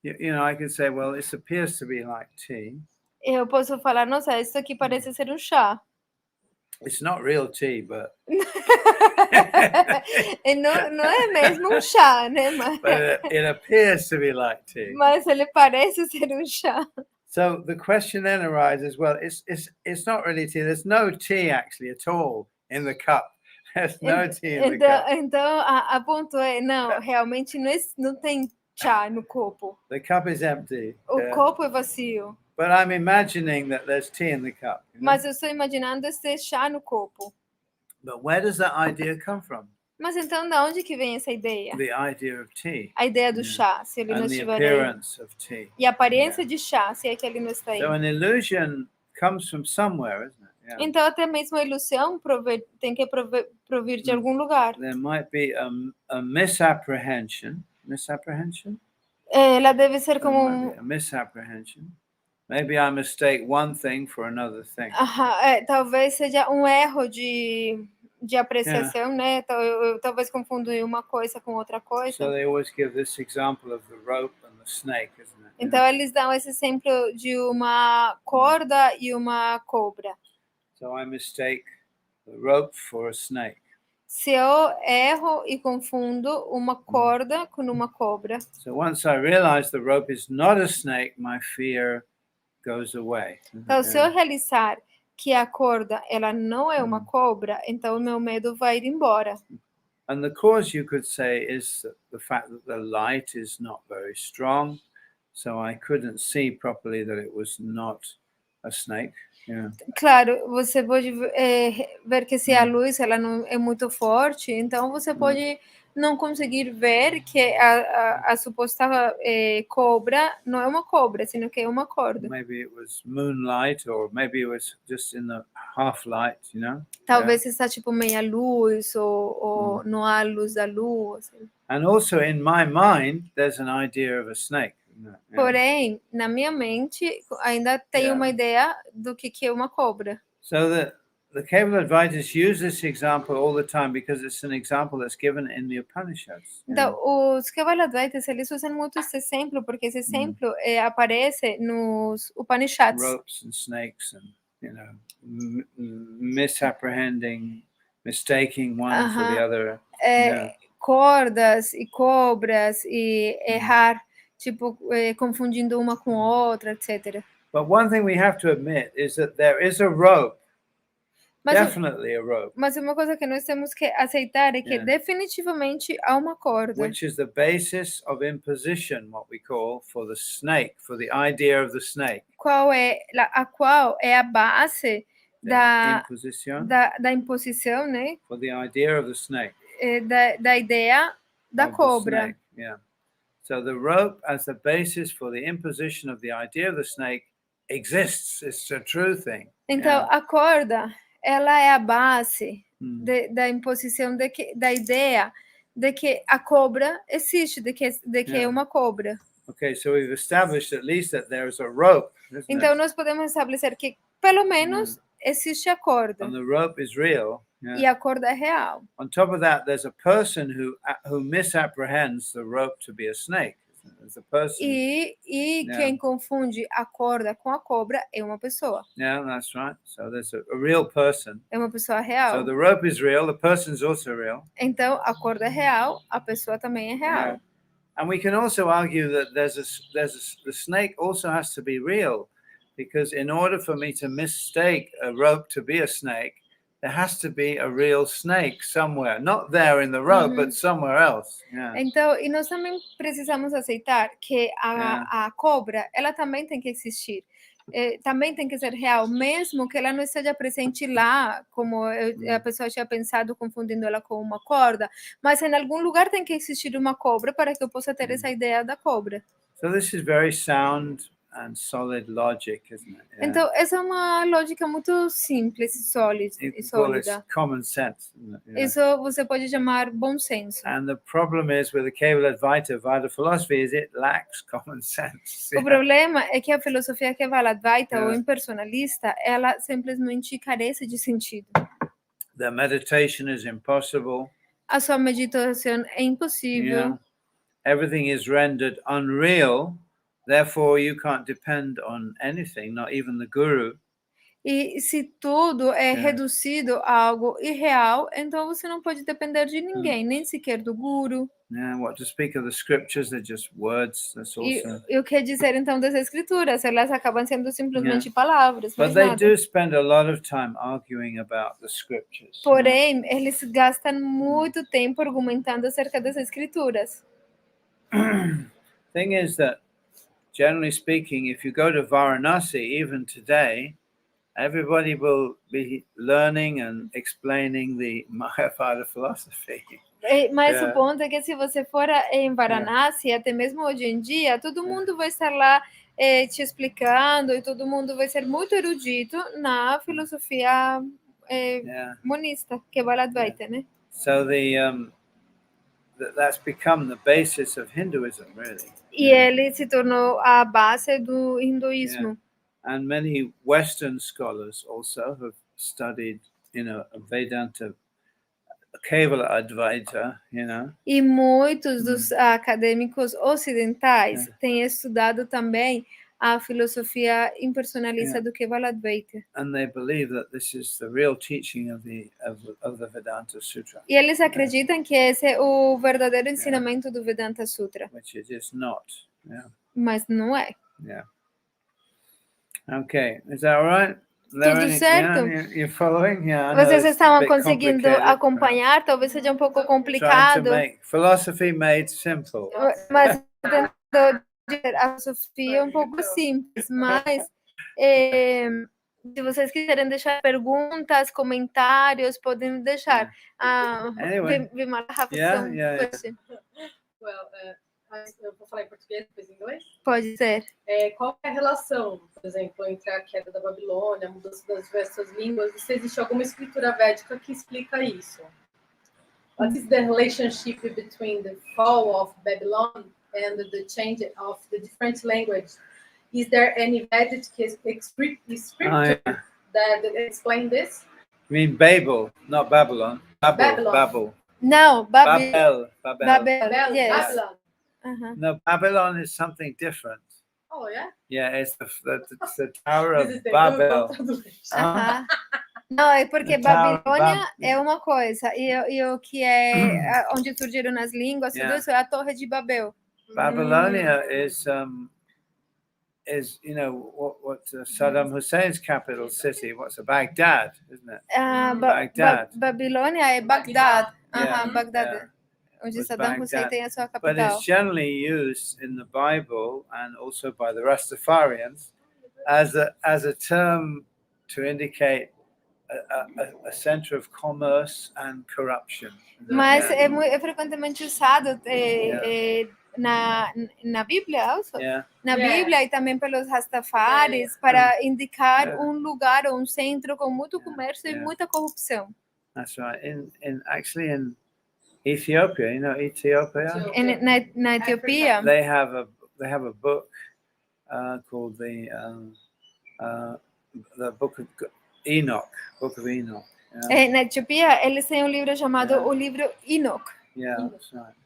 You know, I could say, well, this appears to be like tea. Eu posso falar, nossa, isso aqui parece ser um chá. It's not real tea, but não é mesmo um chá, né? But it appears to be like tea. Mas ele parece ser um chá. So the question then arises, well, it's not really tea. There's no tea actually at all in the cup. There's no tea in the cup. Então a ponto é, não, realmente não tem chá no copo. The cup is empty. O copo é vazio. But I'm imagining that there's tea in the cup. You know? Mas eu estou imaginando esse chá no copo. But where does that idea come from? Mas então, da onde que vem essa ideia? The idea of tea. A ideia do chá, se ele não estiver aí. E a aparência de chá, se é que ele não está aí. So an illusion comes from somewhere, isn't it? Yeah. Então, até mesmo a ilusão tem que provir de algum lugar. There might be a misapprehension. Misapprehension? Ela deve ser como a misapprehension. Maybe I mistake one thing for another thing. Talvez seja um erro de apreciação, né? Eu talvez confundo uma coisa com outra coisa. So they always give this example of the rope and the snake, isn't it? Então eles dão esse exemplo de uma corda e uma cobra. So I mistake the rope for a snake. Se eu erro e confundo uma corda com uma cobra. So once I realize the rope is not a snake, my fear goes away. Então, se eu realizar que a corda ela não é uma cobra, então o meu medo vai ir embora. And the cause, you could say, is the fact that the light is not very strong, so I couldn't see properly that it was not a snake. Yeah. Claro, você pode ver que se a luz ela não é muito forte, então você pode não conseguir ver que a suposta cobra não é uma cobra, sino que é uma corda. Maybe it was moonlight, or maybe it was just in the half light, you know? Talvez está tipo meia luz ou não há luz da lua. Assim. And also in my mind, there's an idea of a snake. Yeah. Porém, na minha mente ainda tem uma ideia do que é uma cobra. So the Kevaladvaitas use this example all the time because it's an example that's given in the Upanishads. Então, os Kevaladvaitas, eles usam muito esse exemplo, porque esse exemplo aparece nos Upanishads. Ropes and snakes and you know, misapprehending, mistaking one for the other. Cordas e cobras e errar, tipo, confundindo uma com outra, etc. But one thing we have to admit is that there is a rope. Definitely a rope. Mas uma coisa que nós temos que aceitar é que definitivamente há uma corda. Which is the basis of imposition, what we call, for the snake, for the idea of the snake. Qual é a base da imposição, né? For the idea of the snake. Da ideia da cobra. Yeah. So the rope as the basis for the imposition of the idea of the snake exists. It's a true thing. Então, a corda, ela é a base da imposição da ideia de que a cobra existe, de que é uma cobra. Okay, so we've established at least that there is a rope. Então, nós podemos estabelecer que, pelo menos, existe a corda. And the rope is real. E a corda é real. On top of that, there's a person who misapprehends the rope to be a snake. There's a person. E quem confunde a corda com a cobra é uma pessoa. Yeah, that's right. So there's a real person. É uma pessoa real. So the rope is real, the person is also real. Então a corda é real, a pessoa também é real. Yeah. And we can also argue that the snake also has to be real, because in order for me to mistake a rope to be a snake, there has to be a real snake somewhere, not there in the rope, but somewhere else. Yeah. Então, e nós também precisamos aceitar que a cobra, ela também tem que existir. Também tem que ser real, mesmo que ela não esteja presente lá, como a pessoa tinha pensado, confundindo ela com uma corda, mas em algum lugar tem que existir uma cobra para que eu possa ter essa ideia da cobra. So this is very sound and solid logic, isn't it? Yeah. Então, essa é uma lógica muito simples e sólida. Common sense. Yeah. Isso você pode chamar bom senso. And the problem is with the Capítulo Veda philosophy is it lacks common sense. O problema é que a filosofia Capítulo ou impersonalista, ela simplesmente carece de sentido. The meditation is impossible. A sua meditação é impossível. Yeah. Everything is rendered unreal. Therefore, you can't depend on anything, not even the guru. E se tudo é reduzido a algo irreal, então você não pode depender de ninguém, nem sequer do guru. Yeah, what to speak of the scriptures, they're just words. That's also. E o que dizer então das escrituras? Elas acabam sendo simplesmente palavras. But they do spend a lot of time arguing about the scriptures. Porém, eles gastam muito tempo argumentando acerca das escrituras. Thing is that, generally speaking, if you go to Varanasi, even today, everybody will be learning and explaining the Mahayana philosophy. Mas o ponto é que se você for em Varanasi, até mesmo hoje em dia, todo mundo vai estar lá te explicando e todo mundo vai ser muito erudito na filosofia monista, que é Bhagavad-Gita, né? So that's become the basis of Hinduism, really. E ele se tornou a base do hinduísmo. And many Western scholars also have studied, a Vedanta, Kevala Advaita, E muitos dos acadêmicos ocidentais têm estudado também a filosofia impersonalista do Bhagavad-Gita. And they believe that this is the real teaching of the Vedanta Sutra. E eles acreditam que esse é o verdadeiro ensinamento do Vedanta Sutra. Which it is not. Mas não é. Okay, is that all right? Tudo certo? You're following? Vocês estão conseguindo acompanhar? Talvez seja um pouco complicado. Philosophy made simple. Mas tentando dizer, a filosofia é um pouco simples, mas se vocês quiserem deixar perguntas, comentários, podem deixar. Anyway. Eu vou falar em português, depois em inglês? Pode ser. Qual é a relação, por exemplo, entre a queda da Babilônia, a mudança das diversas línguas, e se existe alguma escritura védica que explica isso? What is the relationship between the fall of Babylon and the change of the different language? Is there any Vedic scripture that explain this? You mean Babel, not Babylon. Babel. No, Babel. Babel. Yes. Babylon. No, Babylon is something different. Oh, yeah? Yeah, it's the Tower of Visitei, Babel. Aham. Não, é porque The Tower of Babilônia Babel. é uma coisa, e o que é onde surgiram as línguas, tudo Yeah. isso é a Torre de Babel. Babylonia is what Saddam Hussein's capital city. What's Baghdad, isn't it? Baghdad. Babilônia é Bagdad. Yeah, Aham, Bagdad. yeah. Onde Was Saddam Hussein Baghdad. tem a sua But capital. it's generally used in the Bible and also by the Rastafarians as a term to indicate a center of commerce and corruption. Mas Yeah. é frequentemente usado na Bíblia, also? Yeah. Na Bíblia e também pelos Rastafaris para indicar um lugar ou um centro com muito comércio e muita corrupção. That's right. Actually in Ethiopia, you know Ethiopia? Na Etiópia, They have a book called the Book of Enoch. Book of Enoch. Yeah. Na Etiópia, eles têm um livro chamado o livro Enoch. Yeah, that's right.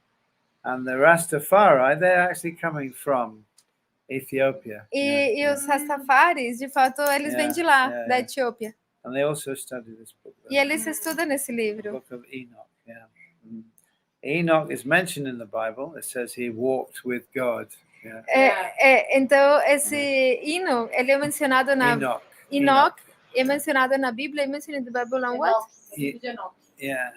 And the Rastafari, they're actually coming from Ethiopia. E os Rastafaris, de fato, eles vêm de lá, da Etiópia. And they also study this book. E eles estudam nesse livro. Book of Enoch, yeah. Enoch is mentioned in the Bible. It says he walked with God. Yeah. Então, esse Enoch, ele é mencionado na Enoch é mencionado na Bíblia e mencionado na Bíblia. What? Yeah.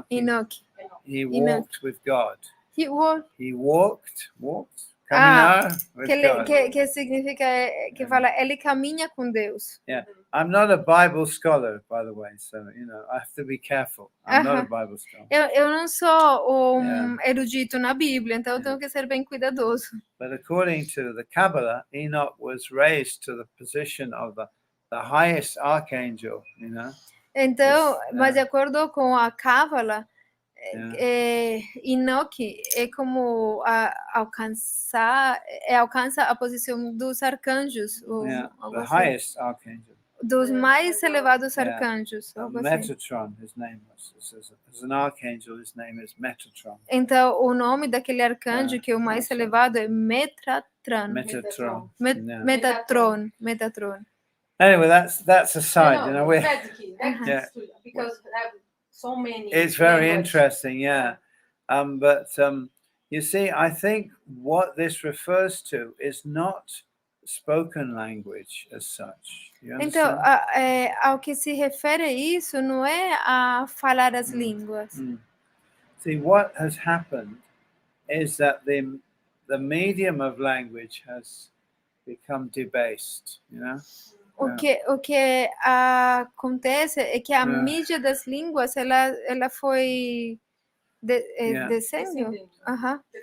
Enoch. He walked with God. He walked. Caminhar with God. Que significa que fala ele caminha com Deus. Yeah. I'm not a Bible scholar, by the way, so I have to be careful. I'm not a Bible scholar. Eu não sou erudito na Bíblia, então eu tenho que ser bem cuidadoso. But according to the Kabbalah, Enoch was raised to the position of the highest archangel, Então, mas de acordo com a Cábala, Enoque é como alcança a posição dos arcanjos. The highest archangel. Dos mais elevados arcanjos. Metatron, his name was. As an archangel, his name is Metatron. Então, o nome daquele arcanjo que é o mais elevado é Metatron. Metatron. Anyway, that's aside. Because so many. It's very interesting, yeah. But you see, I think what this refers to is not spoken language as such. Então, ao que se refere a isso não é a falar as línguas. See, what has happened is that the medium of language has become debased, O que acontece é que a mídia das línguas ela foi descendo.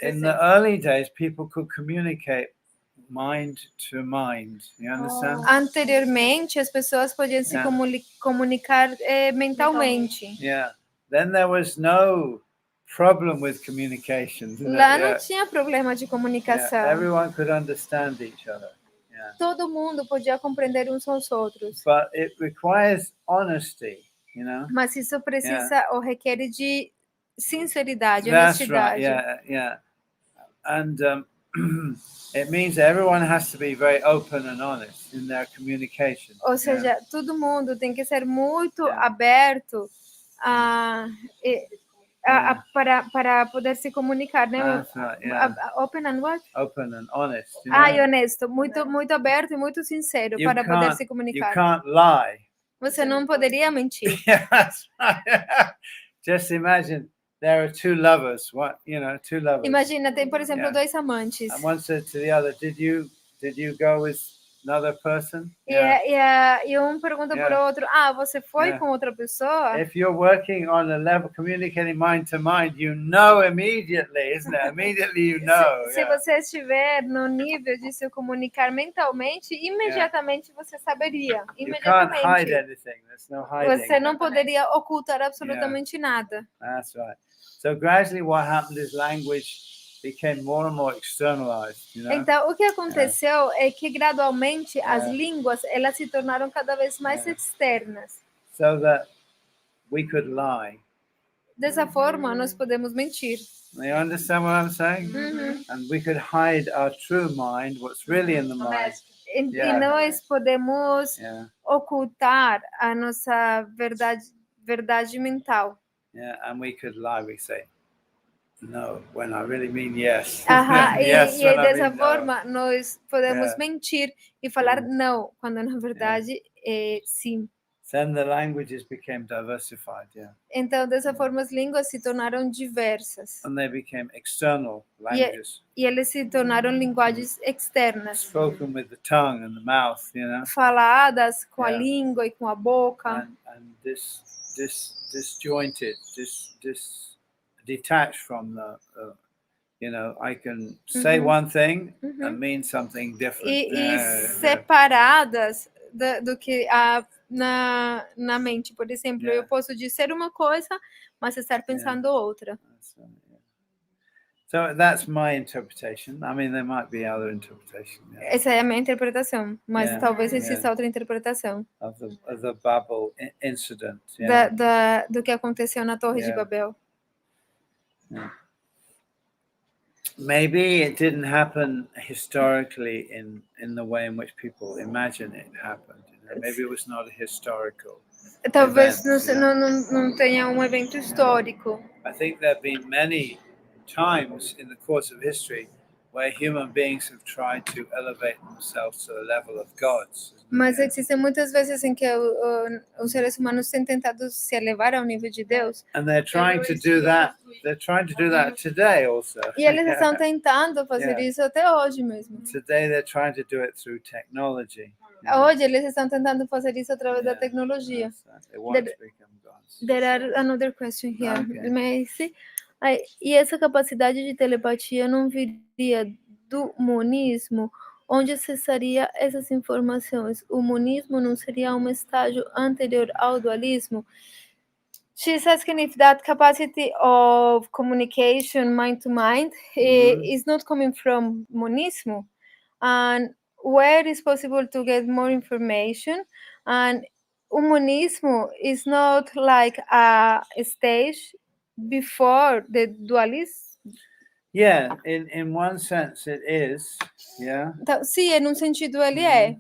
In the early days, people could communicate mind to mind. You understand? Anteriormente, as pessoas podiam se comunicar mentalmente. Yeah. Then there was no problem with communication. Lá não tinha problema de comunicação. Everyone could understand each other. Todo mundo podia compreender uns aos outros. But it requires honesty, Mas isso precisa ou requer de sinceridade, That's honestidade. Right. Yeah. And it means everyone has to be very open and honest in their communication. Ou seja, todo mundo tem que ser muito aberto para poder se comunicar, né? Open and what? Open and honest. E honesto, muito aberto e muito sincero para poder se comunicar. You can't lie. Você não poderia mentir. That's right. Just imagine there are two lovers. Two lovers. Imagina, tem por exemplo dois amantes. And one said to the other, "Did you go with another person?" E um pergunta para o outro, você foi com outra pessoa? If you're working on a level, communicating mind to mind, you know immediately, isn't it? Immediately you know. Se você estiver no nível de se comunicar mentalmente, imediatamente você saberia. Imediatamente. You can't hide anything. There's no hiding. Você não poderia ocultar absolutamente nada. That's right. So gradually what happened is language became more and more externalized, Então, o que aconteceu é que gradualmente as línguas elas se tornaram cada vez mais externas. So that we could lie. Dessa forma, nós podemos mentir. You understand what I'm saying? And we could hide our true mind, what's really in the mind. E Yeah. nós podemos Yeah, ocultar a nossa verdade mental. yeah, and we could lie. We say no when I really mean yes. Aham, Yes e aí when I dessa mean no. forma nós podemos Yeah. mentir e falar não, quando na verdade é sim. Then the languages became diversified, yeah. Então, dessa forma, as línguas se tornaram diversas. And they became external languages. E eles se tornaram linguagens externas. Spoken with the tongue and the mouth, you know. Faladas com a Yeah. língua e com a boca. And disjointed, detached from the, you know, I can say one thing and mean something different. E separadas do que na mente. Por exemplo, eu posso dizer uma coisa, mas estar pensando outra. So that's my interpretation. I mean, there might be other interpretation. Yeah. Essa é a minha interpretação, mas talvez exista outra interpretação. Of the Babel incident. Yeah. Do que aconteceu na Torre de Babel. Yeah. Maybe it didn't happen historically in the way in which people imagine it happened. You know? Maybe it was not a historical Talvez event, não tenha um evento histórico. I think there have been many times in the course of history where human beings have tried to elevate themselves to the level of gods. Mas existem muitas vezes em que os seres humanos têm tentado se elevar ao nível de Deus. And they're trying to do that. They're trying to do that today also. E eles estão tentando fazer isso até hoje mesmo. Today they're trying to do it through technology. Hoje eles estão tentando fazer isso através da tecnologia. They want to become gods. There are another question here. Okay. Mas, e essa capacidade de telepatia não viria do monismo? Onde cessaria essas informações? O monismo não seria um estágio anterior ao dualismo? She's asking if that capacity of communication mind to mind is not coming from monismo, and where is possible to get more information, and monismo is not like a stage before the dualism. Yeah, in one sense it is, yeah. Então, sim, num sentido ele é.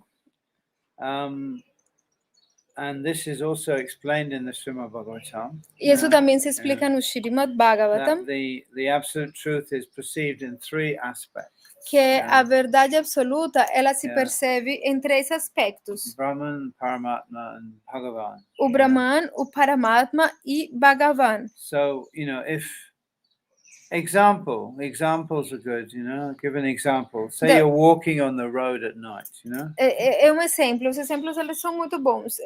And this is also explained in the Srimad Bhagavatam. E isso também se explica no Srimad Bhagavatam. The absolute truth is perceived in three aspects. Que a verdade absoluta, ela se percebe em três aspectos. Brahman, Paramatma and Bhagavan. O Brahman, o Paramatma e Bhagavan. So, you know, if examples are good, you know, give an example. Say you're walking on the road at night, you know. É um exemplo, os exemplos eles são muito bons.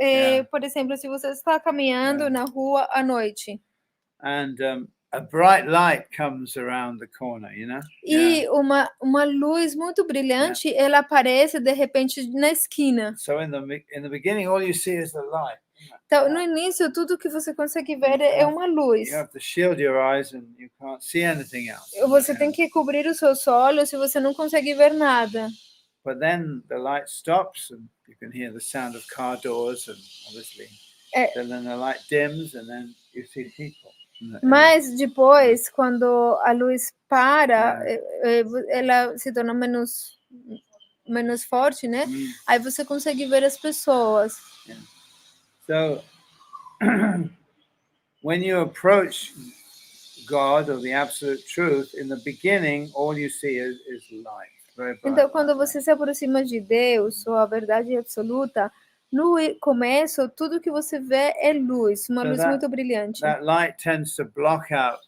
Por exemplo, se você está caminhando na rua à noite. And a bright light comes around the corner, you know. E uma luz muito brilhante, ela aparece de repente na esquina. So in the beginning all you see is the light. Então, no início, tudo que você consegue ver é uma luz. You have to shield your eyes and you can't see anything else. Você tem que cobrir os seus olhos se você não consegue ver nada. But then the light stops and you can hear the sound of car doors and obviously then the light dims and then you see people. Mas depois, quando a luz para, ela se torna menos forte, né? Aí você consegue ver as pessoas. So, when you approach God or the absolute truth, in the beginning, all you see is light. Então, quando você se aproxima de Deus, ou a verdade absoluta, no começo, tudo que você vê é luz, uma luz muito brilhante. That light tends to block out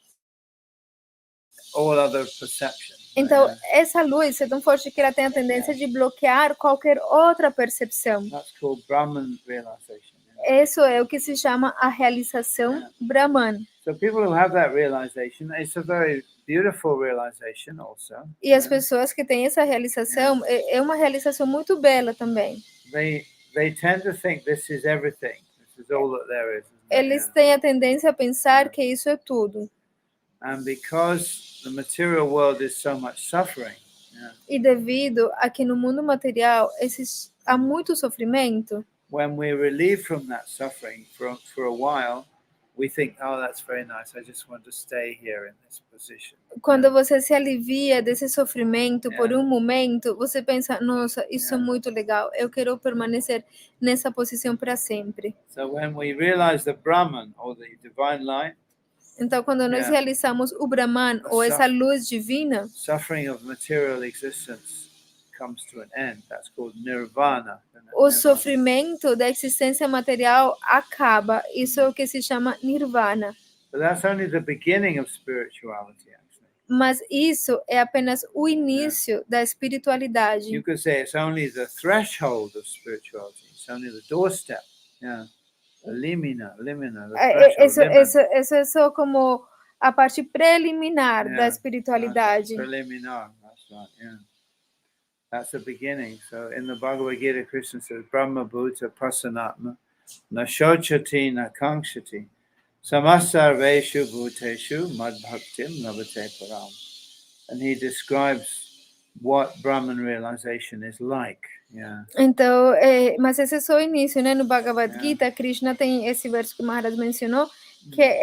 all other perceptions. Então, essa luz é tão forte que ela tem a tendência de bloquear qualquer outra percepção. That's called Brahman realization. Isso é o que se chama a realização Brahman. So people who have that realization, it's a very beautiful realization also. E as pessoas que têm essa realização, é uma realização muito bela também. They tend to think this is everything. This is all that there is. Eles têm a tendência a pensar que isso é tudo. And because the material world is so much suffering. E devido a que no mundo material há muito sofrimento. When we're relieved from that suffering for a while, we think, oh, that's very nice. I just want to stay here in this position. Quando você se alivia desse sofrimento por Yeah. momento, você pensa, nossa, isso é Yeah. muito legal, eu quero permanecer nessa posição para sempre. So when we realize the Brahman or the divine light, Então, quando nós realizamos o Brahman ou essa luz divina, suffering of material existence comes to an end. That's called nirvana. o sofrimento da existência material acaba. Isso é o que se chama nirvana. But that's only the beginning of spirituality, actually. Mas isso é apenas o início da espiritualidade. You could say it's only the threshold of spirituality. It's only the doorstep. Yeah. The limina, the threshold. Isso é só como a parte preliminar da espiritualidade. Preliminar, that's right, yeah. That's the beginning. So in the Bhagavad-Gita, Krishna says, Brahma Bhuta Prasanatma na shochati na kankshati samasarveshu bhuteshu madbhaktim navate param. And he describes what Brahman realization is like. Yeah. Então, mas esse é só o início, né? No Bhagavad-Gita, Krishna tem esse verso que o Maharaj mencionou,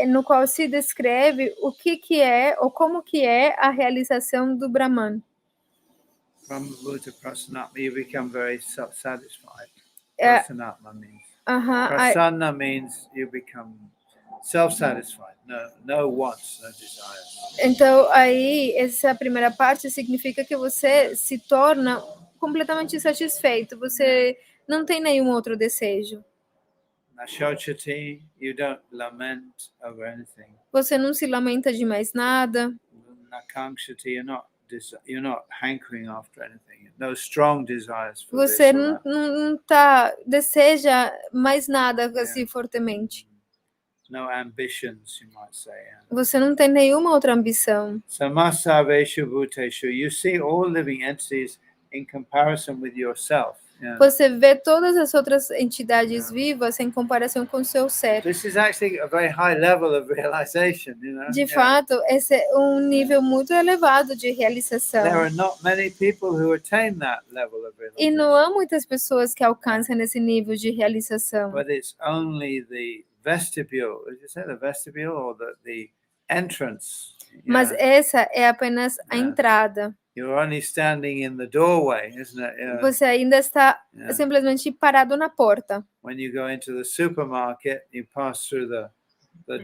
no qual se descreve o que é, ou como que é a realização do Brahman. Brahma Bhuta Prasanatma, you become very self-satisfied. Prasanatma means. Prasanna means you become self-satisfied. No wants, no desires. Então, aí, essa primeira parte significa que você se torna completamente satisfeito. Você não tem nenhum outro desejo. Nashochati, you don't lament over anything. Você não se lamenta de mais nada. Nakankshati, you're not hankering after anything. No strong desires for você this não deseja mais nada assim fortemente. No ambitions, you might say. Você não tem nenhuma outra ambição. Samasaveshu bhuteshu, you see all living entities in comparison with yourself. Você vê todas as outras entidades vivas em comparação com o seu ser. This is actually a very high level of realization, you know. De fato, esse é um nível muito elevado de realização. There are not many people who attain that level of realization. E não há muitas pessoas que alcançam esse nível de realização. But it's only the vestibule. Did you say the vestibule or the entrance? Mas essa é apenas a entrada. You're only standing in the doorway, isn't it? Você ainda está simplesmente parado na porta. When you go into the supermarket, you pass through the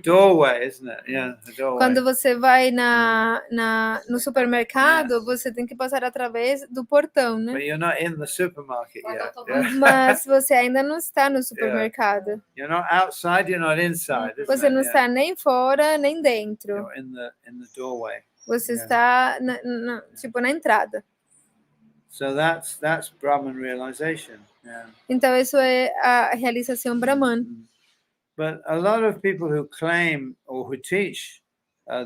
doorway, isn't it? The doorway. Quando você vai no supermercado, você tem que passar através do portão, né? But you're not in the supermarket yet. Mas você ainda não está no supermercado. You're not outside, you're not inside. Você não está nem fora, nem dentro. You're in the doorway. Você está tipo na entrada. So that's Brahman realization. Então isso é a realização Brahman. But a lot of people who claim or who teach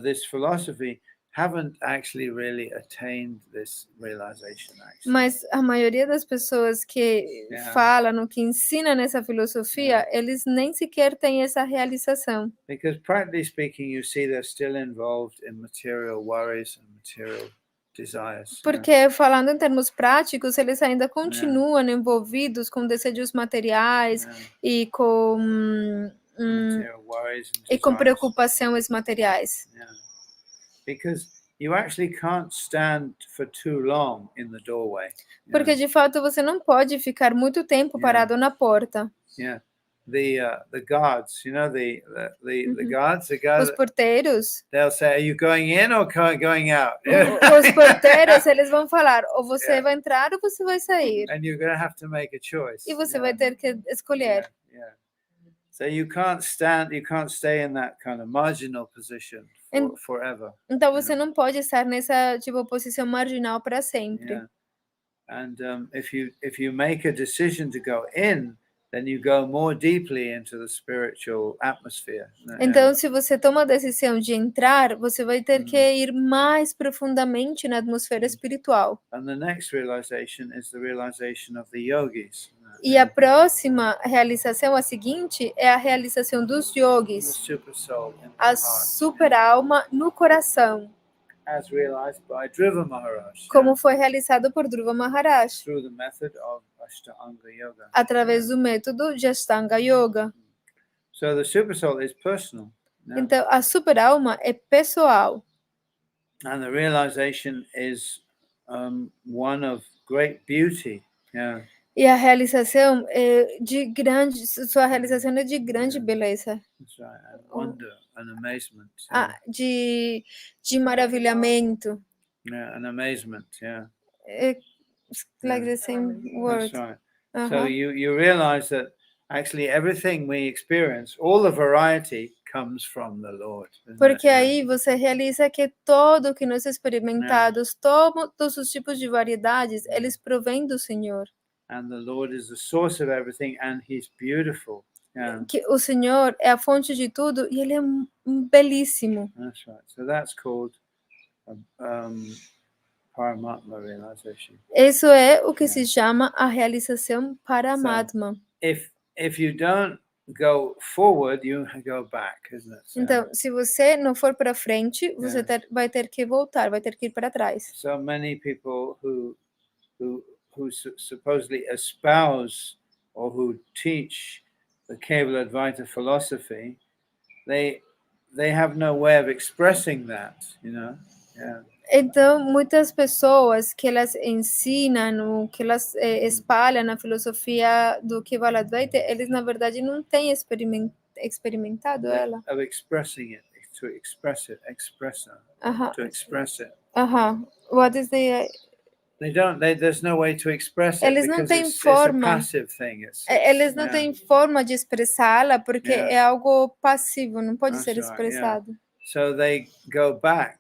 this philosophy haven't actually really attained this realization. Mas a maioria das pessoas que falam, que ensinam nessa filosofia, eles nem sequer têm essa realização. Because practically speaking, you see they're still involved in material worries and material desires. Porque falando em termos práticos, eles ainda continuam envolvidos com desejos materiais e com preocupações materiais. Because you actually can't stand for too long in the doorway. Porque de fato você não pode ficar muito tempo parado na porta. The guards, you know, the guards, os porteiros. They'll say, "Are you going in or going out?" Os porteiros, eles vão falar, ou você vai entrar ou você vai sair. And you're going to have to make a choice. E você vai ter que escolher. So you can't stay in that kind of marginal position forever. Então você não pode estar nessa posição marginal para sempre. And if you make a decision to go in, then you go more deeply into the spiritual atmosphere. Então, se você toma a decisão de entrar, você vai ter que ir mais profundamente na atmosfera espiritual. And the next realization is the realization of the yogis. E a próxima realização, a seguinte, é a realização dos yogis. A super alma no coração. As realized by Dhruva Maharaj. Como foi realizado por Dhruva Maharaj. Through the method of Ashtanga Yoga. Através do método de Ashtanga Yoga. So the super soul is personal. Yeah? Então, a super alma é pessoal. And the realization is one of great beauty. Yeah. E a realização é de grande, sua realização é de grande beleza. That's right. And wonder and amazement. Ah, de maravilhamento. Yeah, and amazement. Yeah. It's like the same word. That's right. So you realize that actually everything we experience, all the variety comes from the Lord. Porque aí você realiza que todo que nós experimentados, todos os tipos de variedades, eles provêm do Senhor. And the Lord is the source of everything, and He's beautiful. Yeah. Que o Senhor é a fonte de tudo e Ele é belíssimo. That's right. So that's called Paramatma realization. Isso é o que se chama a realização Paramatma. If you don't go forward, you go back, isn't it? Então, se você não for para frente, você vai ter que voltar, vai ter que ir para trás. So many people who supposedly espouse or who teach the Capital philosophy, they have no way of expressing that, you know. Yeah. Então, muitas pessoas que elas ensinam, que elas espalham na filosofia do Capital, eles na verdade não têm experimentado ela. Of expressing it, to express it, to express it. What is the? They don't. There's no way to express it eles não têm it's forma. a passive thing. Eles não têm forma de expressá-la porque é algo passivo, não pode ser expressado. So they go back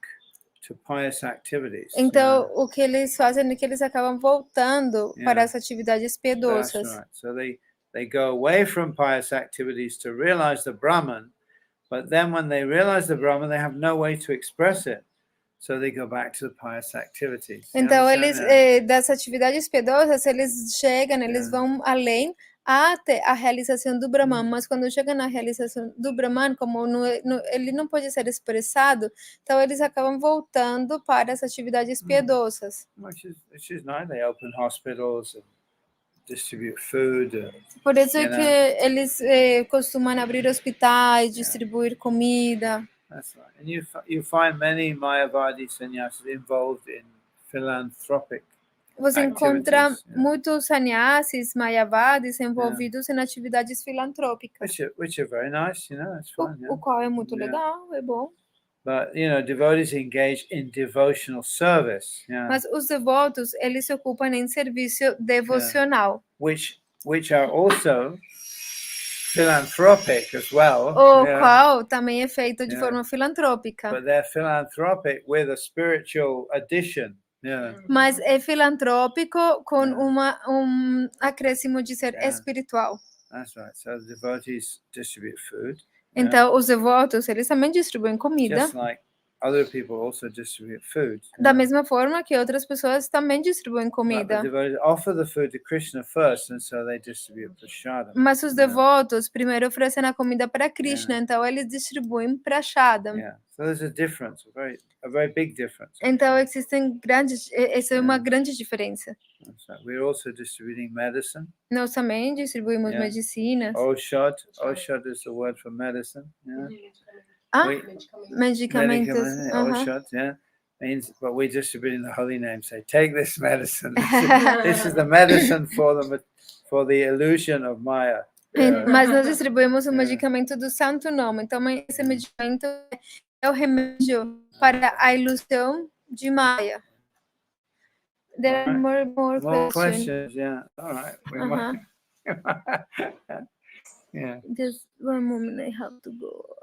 to pious activities. Então, o que eles fazem é que eles acabam voltando para as atividades piedosas. That's right. So they go away from pious activities to realize the Brahman, but then when they realize the Brahman, they have no way to express it. So they go back to the pious activities. Então, eles das atividades piedosas, eles chegam, eles vão além até a realização do Brahman, mas quando chegam na realização do Brahman, como ele não pode ser expressado, então eles acabam voltando para as atividades piedosas. Which is nice. They open hospitals and distribute food. Por isso que eles costumam abrir hospitais, distribuir comida. That's right. And you find many Mayavadi sannyasis involved in philanthropic. Você encontra muitos sannyasis, mayavadis envolvidos em atividades filantrópicas. Which are very nice, you know, it's fun. O qual é muito legal, é bom. But, you know, devotees engage in devotional service. Mas os devotos, eles se ocupam em serviço devocional. Which are also philanthropic as well. O qual também é feito de forma filantrópica. But they're philanthropic with a spiritual addition. Mas é filantrópico com acréscimo de ser espiritual. That's right. So the devotees distribute food. Então, os devotos, eles também distribuem comida. Just like other people also distribute food. Da mesma forma que outras pessoas também distribuem comida. But the devotees offer the food to Krishna first, and so they distribute prashadam. Mas os devotos primeiro oferecem a comida para Krishna, então eles distribuem prashadam. So there's a difference, a very big difference. Então existem essa é uma grande diferença. We're also distributing medicine. Nós também distribuímos medicinas. Oshad is the word for medicine. Medicamentos. Oshad, means, but we're distributing the holy name. Say, take this medicine. This is the medicine for the illusion of Maya. Mas nós distribuímos o medicamento do Santo Nome. Então, esse medicamento é o remédio para a ilusão de Maya. There are more questions. Yeah. All right. Just one moment. I have to go.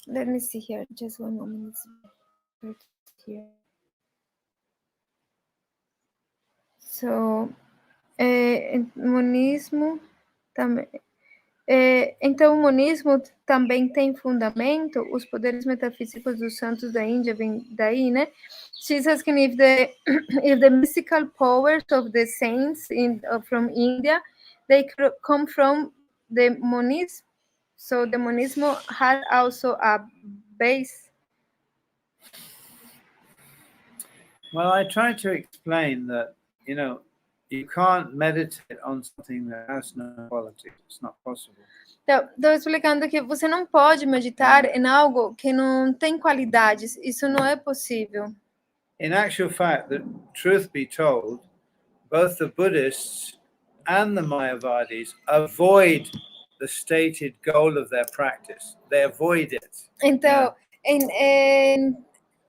Let me see here. Just one moment. Here. So, monismo também. Então, o monismo também tem fundamento. Os poderes metafísicos dos santos da Índia vêm daí, né? She's asking if the mystical powers of the saints from India, they come from the monism. So the monismo has also a base. Well, I try to explain that, you know, you can't meditate on something that has no quality. It's not possible. Então, estou explicando que você não pode meditar em algo que não tem qualidades. Isso não é possível. In actual fact, the truth be told, both the Buddhists and the Mayavadis avoid the stated goal of their practice. They avoid it. Então, em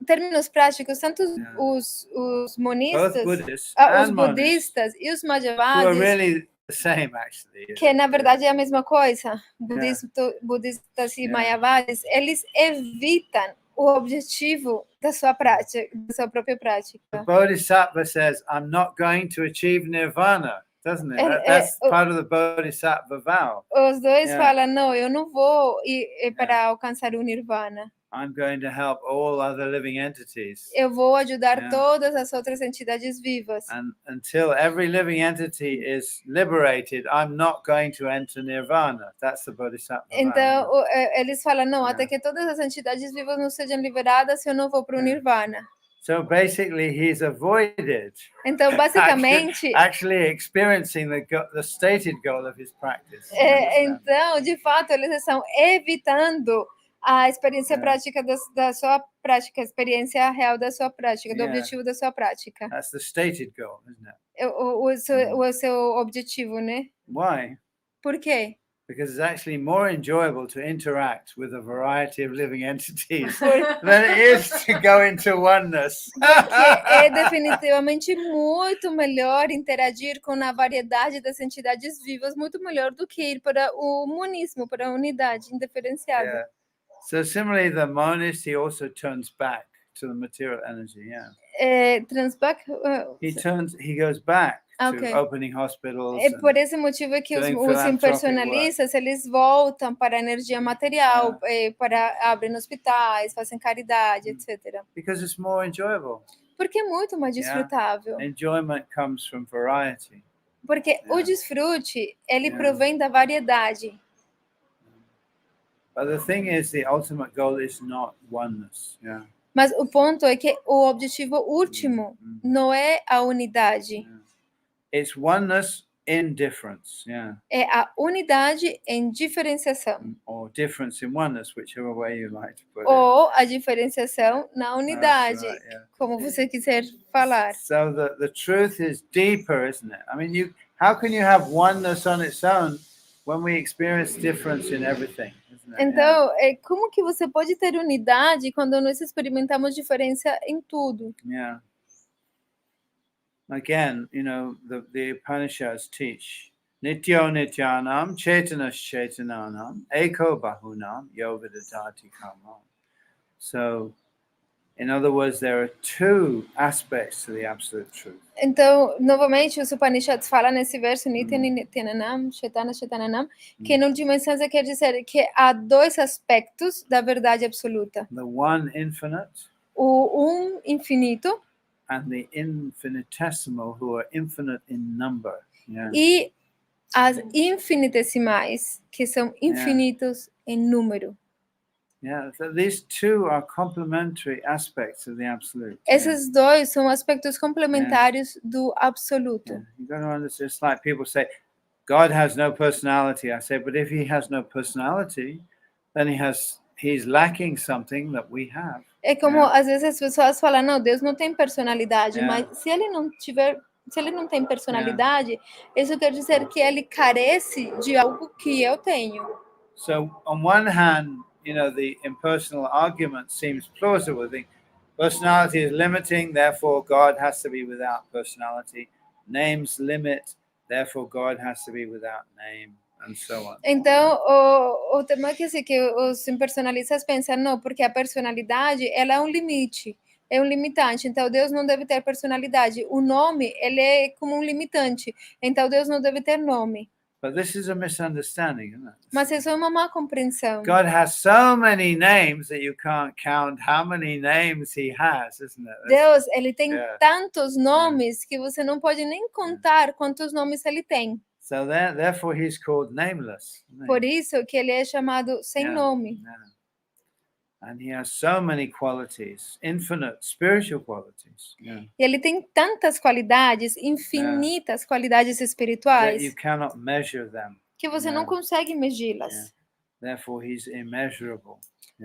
termos práticos, tanto os Both monistas, Buddhists os and monistas, budistas e os who are Mayavadis, really the same, actually. que na verdade é a mesma coisa, budistas e Mayavadis, eles evitam o objetivo da sua prática, da sua própria prática. The Bodhisattva says, I'm not going to achieve nirvana, doesn't it? That's part of the Bodhisattva vow. Os dois falam, não, eu não vou ir para alcançar o nirvana. I'm going to help all other living entities. Eu vou ajudar todas as outras entidades vivas. And until every living entity is liberated, I'm not going to enter nirvana. That's the Bodhisattva vow. Então, eles falam, não, até que todas as entidades vivas não sejam liberadas, eu não vou para o nirvana. So basically, he's avoided. Então, basicamente, actually experiencing the stated goal of his practice. Então, de fato, eles estão evitando a experiência prática da sua prática, a experiência real da sua prática, do objetivo da sua prática. That's the stated goal, isn't it? O seu objetivo, né? Why? Por quê? Because it's actually more enjoyable to interact with a variety of living entities than it is to go into oneness. Porque é definitivamente muito melhor interagir com a variedade das entidades vivas, muito melhor do que ir para o monismo, para a unidade indiferenciada. Yeah. So similarly, the monist, he also turns back to the material energy. He goes back to opening hospitals. É por esse motivo que os impersonalistas, eles voltam para a energia material, para abrem hospitais, fazem caridade, etc. Because it's more enjoyable. Porque é muito mais desfrutável. Enjoyment comes from variety. Porque o desfrute, ele provém da variedade. But the thing is, the ultimate goal is not oneness. Mas o ponto é que o objetivo último não é a unidade. It's oneness in difference. É a unidade em diferenciação. Or difference in oneness, whichever way you like to put it. Ou a diferenciação na unidade, como você quiser falar. So the truth is deeper, isn't it? I mean, how can you have oneness on its own when we experience difference in everything? Então, como que você pode ter unidade quando nós experimentamos diferença em tudo? Again, the Upanishads teach Nityo Nityanam Chaitanas Chaitananam Eko Bahunam Yovidadati Kamam. So, in other words, there are two aspects to the absolute truth. Então, novamente, os Upanishads falam nesse verso Nitya Nityanam, Chaitana Chaitananam, que em última instância quer dizer que há dois aspectos da verdade absoluta. The one infinite. O infinito. And the infinitesimal, who are infinite in number. E as infinitesimais, que são infinitos em número. So these two are complementary aspects of the absolute. Esses dois são aspectos complementares do absoluto. You got to understand. It's like people say, God has no personality. I say, but if he has no personality, then he's lacking something that we have. É como às vezes as pessoas falam, não, Deus não tem personalidade, mas se ele não tem personalidade, isso quer dizer que ele carece de algo que eu tenho. So on one hand, the impersonal argument seems plausible. The personality is limiting, therefore God has to be without personality. Names limit, therefore God has to be without name. And so on. Então, o tema é que, assim, que os impersonalistas pensam, não, porque a personalidade, ela é um limite, é um limitante, então Deus não deve ter personalidade. O nome, ele é como um limitante, então Deus não deve ter nome. But this is a misunderstanding, isn't it? Mas isso é uma má compreensão. God has so many names that you can't count how many names he has, isn't it? Deus, ele tem tantos nomes que você não pode nem contar quantos nomes ele tem. So therefore he's called nameless. Por isso que ele é chamado sem nome. And he has so many qualities, infinite spiritual qualities. Yeah. E ele tem tantas qualidades, infinitas qualidades That you espirituais, cannot measure them. que você não consegue medi-las. Therefore, he's immeasurable.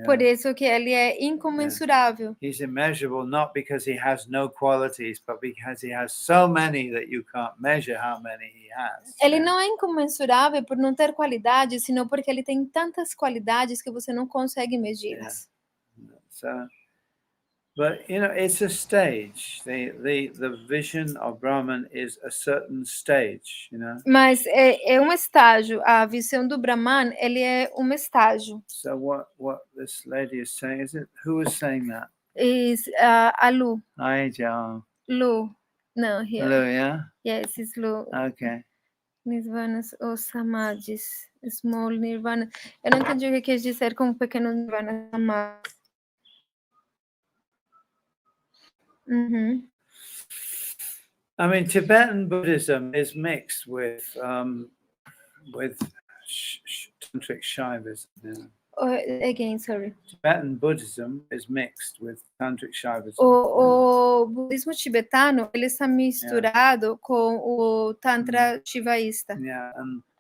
Por isso que ele é incomensurável. He's immeasurable not because he has no qualities, but because he has so many that you can't measure how many he has. Ele não é incomensurável por não ter qualidades, senão porque ele tem tantas qualidades que você não consegue medi-las. So, but it's a stage. The vision of Brahman is a certain stage. Mas é um estágio. A visão do Brahman, ele é um estágio. So what this lady is saying, who is saying that? Is a Lu. Hi, John. Lu. No, here. Hello, yeah? Yes, it's Lu. Okay. Nirvanas ou samadhis. Small nirvana. Eu não entendi o que quis dizer com pequeno nirvana. Samadhi. I mean, Tibetan Buddhism is mixed with tantric Shaivism. Again, sorry. Tibetan Buddhism is mixed with tantric Shaivism. O budismo tibetano, ele está misturado com o tantra shivaísta. Yeah,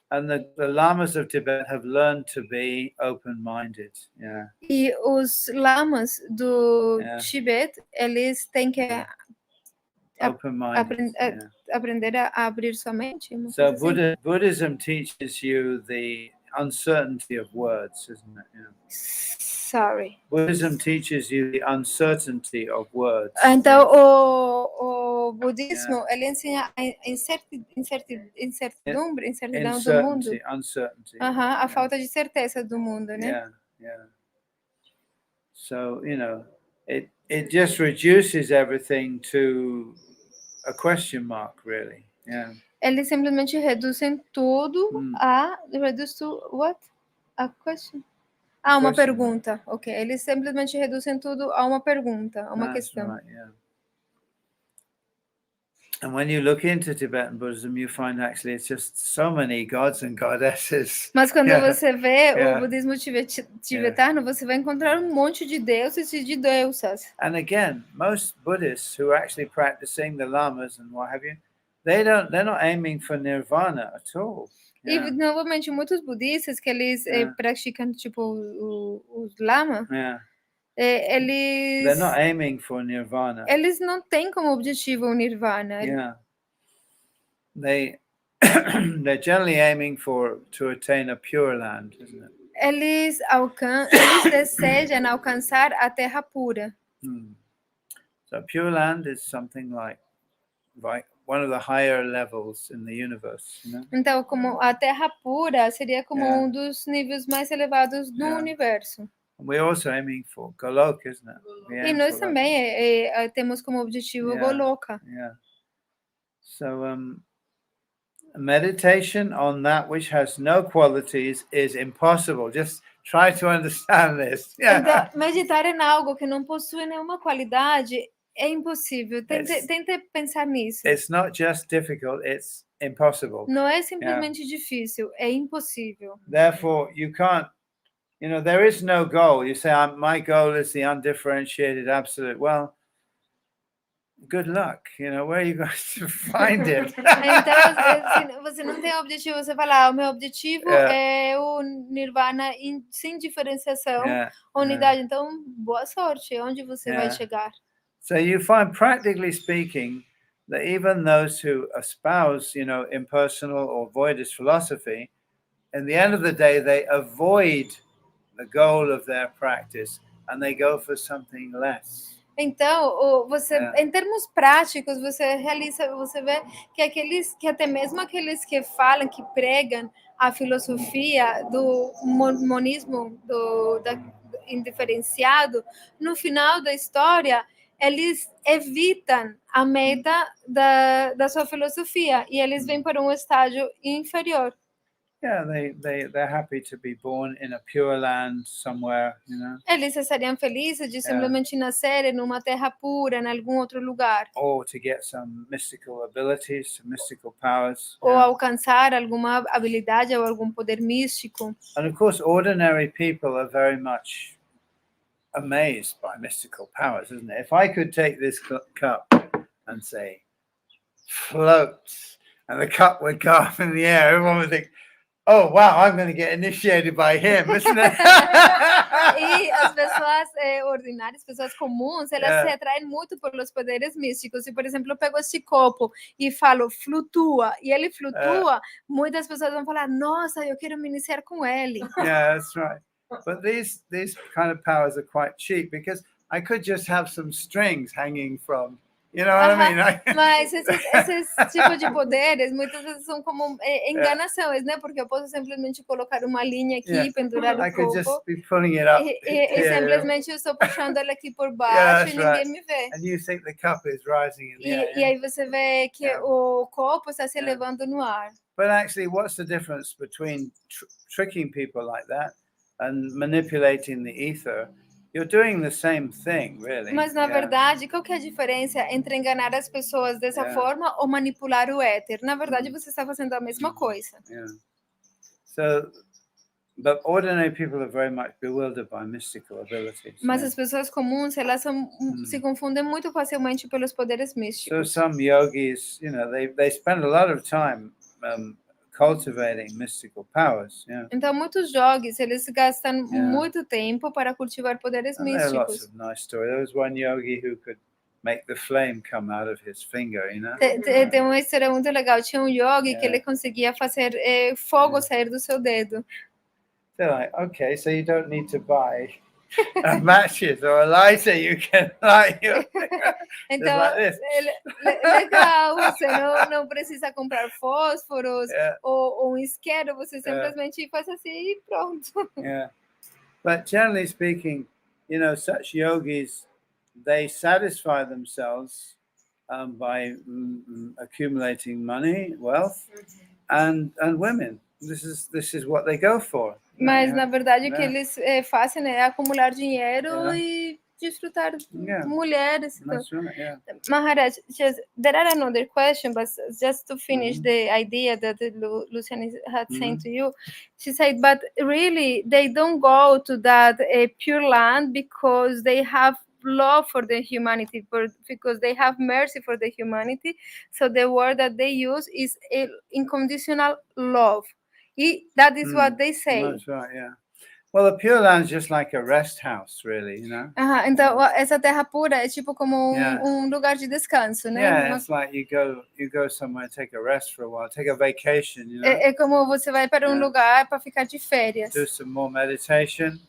and the lamas of Tibet have learned to be open-minded. Yeah. E os lamas do Tibete, eles têm que aprender a abrir sua mente. So Buddhism teaches you the uncertainty of words, isn't it? Sorry. Buddhism teaches you the uncertainty of words. Então o budismo ele ensina a incertidão do mundo. Uncertainty. A falta de certeza do mundo, né? Yeah. So it just reduces everything to a question mark, really. Yeah. Eles simplesmente reduzem tudo a reduce to what? A question. Uma pergunta. Ok. Eles simplesmente reduzem tudo a uma pergunta, a uma questão. Right, yeah. And when you look into Tibetan Buddhism, you find actually it's just so many gods and goddesses. Mas quando você vê o budismo tibetano, você vai encontrar um monte de deuses e de deusas. And again, most Buddhists who are actually practicing the lamas and what have you, they're not aiming for nirvana at all. E novamente muitos budistas que eles praticam tipo os lama, eles they're not aiming for nirvana. Eles não têm como objetivo o nirvana. Yeah. They're generally aiming to attain a pure land, isn't it? Eles desejam alcançar a terra pura. So pure land is something like one of the higher levels in the universe, Então, como a terra pura seria como um dos níveis mais elevados do universo. We're also aiming for Goloka, isn't it? E nós também temos como objetivo Goloka. Yeah. So meditation on that which has no qualities is impossible. Just try to understand this. Então, meditar em algo que não possui nenhuma qualidade é impossível. Tente pensar nisso. It's not just difficult, it's impossible. Não é simplesmente difícil, é impossível. Therefore, you can't, there is no goal. You say, my goal is the undifferentiated absolute. Well, good luck. Where are you going to find it? Então, você não tem objetivo, você fala, o meu objetivo é o nirvana sem diferenciação, unidade. Então, boa sorte, onde você vai chegar? So you find, practically speaking, that even those who espouse, impersonal or voidist philosophy, in the end of the day, they avoid the goal of their practice and they go for something less. Então, em termos práticos, você vê que até mesmo aqueles que falam, que pregam a filosofia do monismo, do indiferenciado, no final da história, eles evitam a meta da sua filosofia e eles vêm para um estágio inferior. Yeah, they're happy to be born in a pure land somewhere, Eles estariam felizes de simplesmente nascer em uma terra pura, em algum outro lugar. Or to get some mystical abilities, some mystical powers. Ou alcançar alguma habilidade ou algum poder místico. And of course, ordinary people are very much amazed by mystical powers, isn't it? If I could take this cup and say, floats, and the cup would go up in the air, everyone would think, oh, wow, I'm going to get initiated by him, isn't it? E as pessoas ordinárias, pessoas comuns, elas se atraem muito pelos poderes místicos. Se, por exemplo, eu pego esse copo e falo, flutua, e ele flutua, muitas pessoas vão falar, nossa, eu quero me iniciar com ele. Yeah, that's right. But these kind of powers are quite cheap because I could just have some strings hanging from, you know what I mean? Mas esses tipos de poderes muitas vezes são como enganações, né? Porque eu posso simplesmente colocar uma linha aqui e pendurar o I could just copo. be pulling it up E simplesmente eu estou puxando ele aqui por baixo e ninguém me vê. And you think the cup is rising in the air. E aí você vê que o copo está se elevando no ar. But actually, what's the difference between tricking people like that and manipulating the ether? You're doing the same thing, really. Mas na verdade, qual que é a diferença entre enganar as pessoas dessa forma ou manipular o éter? Na verdade, você está fazendo a mesma coisa. So, but ordinary people are very much bewildered by mystical abilities. Mas as pessoas comuns, elas se confundem muito facilmente pelos poderes místicos. So some yogis, you know, they spend a lot of time cultivating mystical powers. Então muitos yogis, eles gastam muito tempo para cultivar poderes místicos. There are lots of nice stories. There was one yogi who could make the flame come out of his finger, you know. Tem uma história muito legal. Tinha um yogi que ele conseguia fazer fogo sair do seu dedo. They're like, okay, so you don't need to buy matches or a lighter, you can light your finger. Então, like legal, você não precisa comprar fósforos ou um isqueiro, você simplesmente faz assim e pronto. Yeah, but generally speaking, you know, such yogis, they satisfy themselves by accumulating money, wealth, and women. This is what they go for. Mas na verdade o que eles fazem é acumular dinheiro e desfrutar mulheres. That's right, Maharaj, there are another question, but just to finish the idea that Luciana had sent to you, she said, but really they don't go to that pure land because they have love for the humanity, because they have mercy for the humanity. So the word that they use is unconditional love. That is what they say. That's right, yeah. Well, the Pure Land is just like a rest house, really, you know. Então essa terra pura é tipo como lugar de descanso, né? Yeah, it's like you go somewhere, take a rest for a while, take a vacation, you know. É como você vai para um lugar para ficar de férias. Do some more meditation.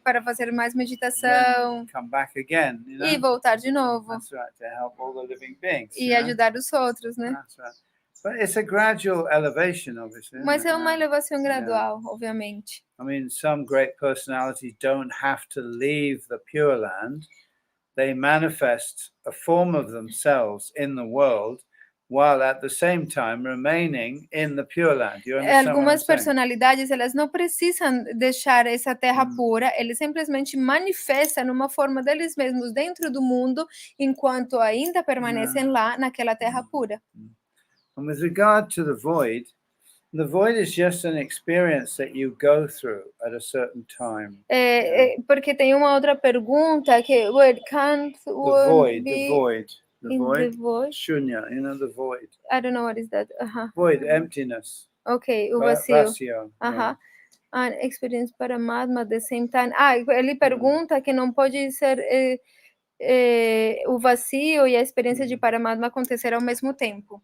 Para fazer mais meditação. Come back again, you know? E voltar de novo. That's right, to help all the living beings. E ajudar os outros, né? That's right. But it's a gradual elevation, obviously. Mas é uma elevação gradual, obviamente. I mean, some great personalities don't have to leave the Pure Land. They manifest a form of themselves in the world, while at the same time remaining in the Pure Land. You understand Algumas personalidades, elas não precisam deixar essa terra pura, eles simplesmente manifestam numa forma deles mesmos dentro do mundo, enquanto ainda permanecem lá naquela terra pura. And with regard to the void is just an experience that you go through at a certain time. Porque tem uma outra pergunta que where can't one the void. The void. Shunya, you know, the void. I don't know what is that. Void, emptiness. Okay, o vazio. An experience Paramatma at the same time. Ele pergunta que não pode ser o vazio e a experiência de Paramatma acontecer ao mesmo tempo.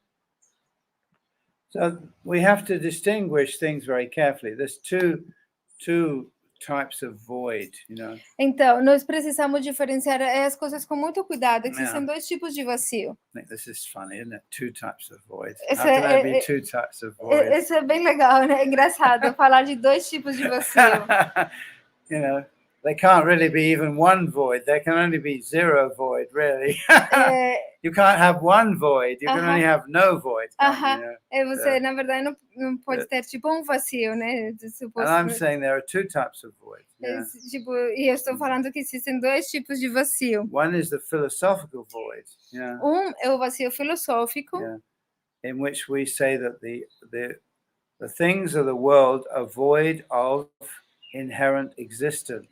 So we have to distinguish things very carefully. There's two types of void, you know. Então, nós precisamos diferenciar as coisas com muito cuidado. Existem dois tipos de vazio. I think this is funny, isn't it? Two types of void. How can there be two types of void? Isso é bem legal, né? É engraçado falar de dois tipos de vazio. You know, there can't really be even one void. There can only be zero void, really. You can't have one void. You can only have no void. Você, na verdade, não pode ter tipo um vazio, né? And I'm saying there are two types of void. E eu estou falando que existem dois tipos de vazio. One is the philosophical void. É o vazio filosófico. In which we say that the things of the world are void of inherent existence.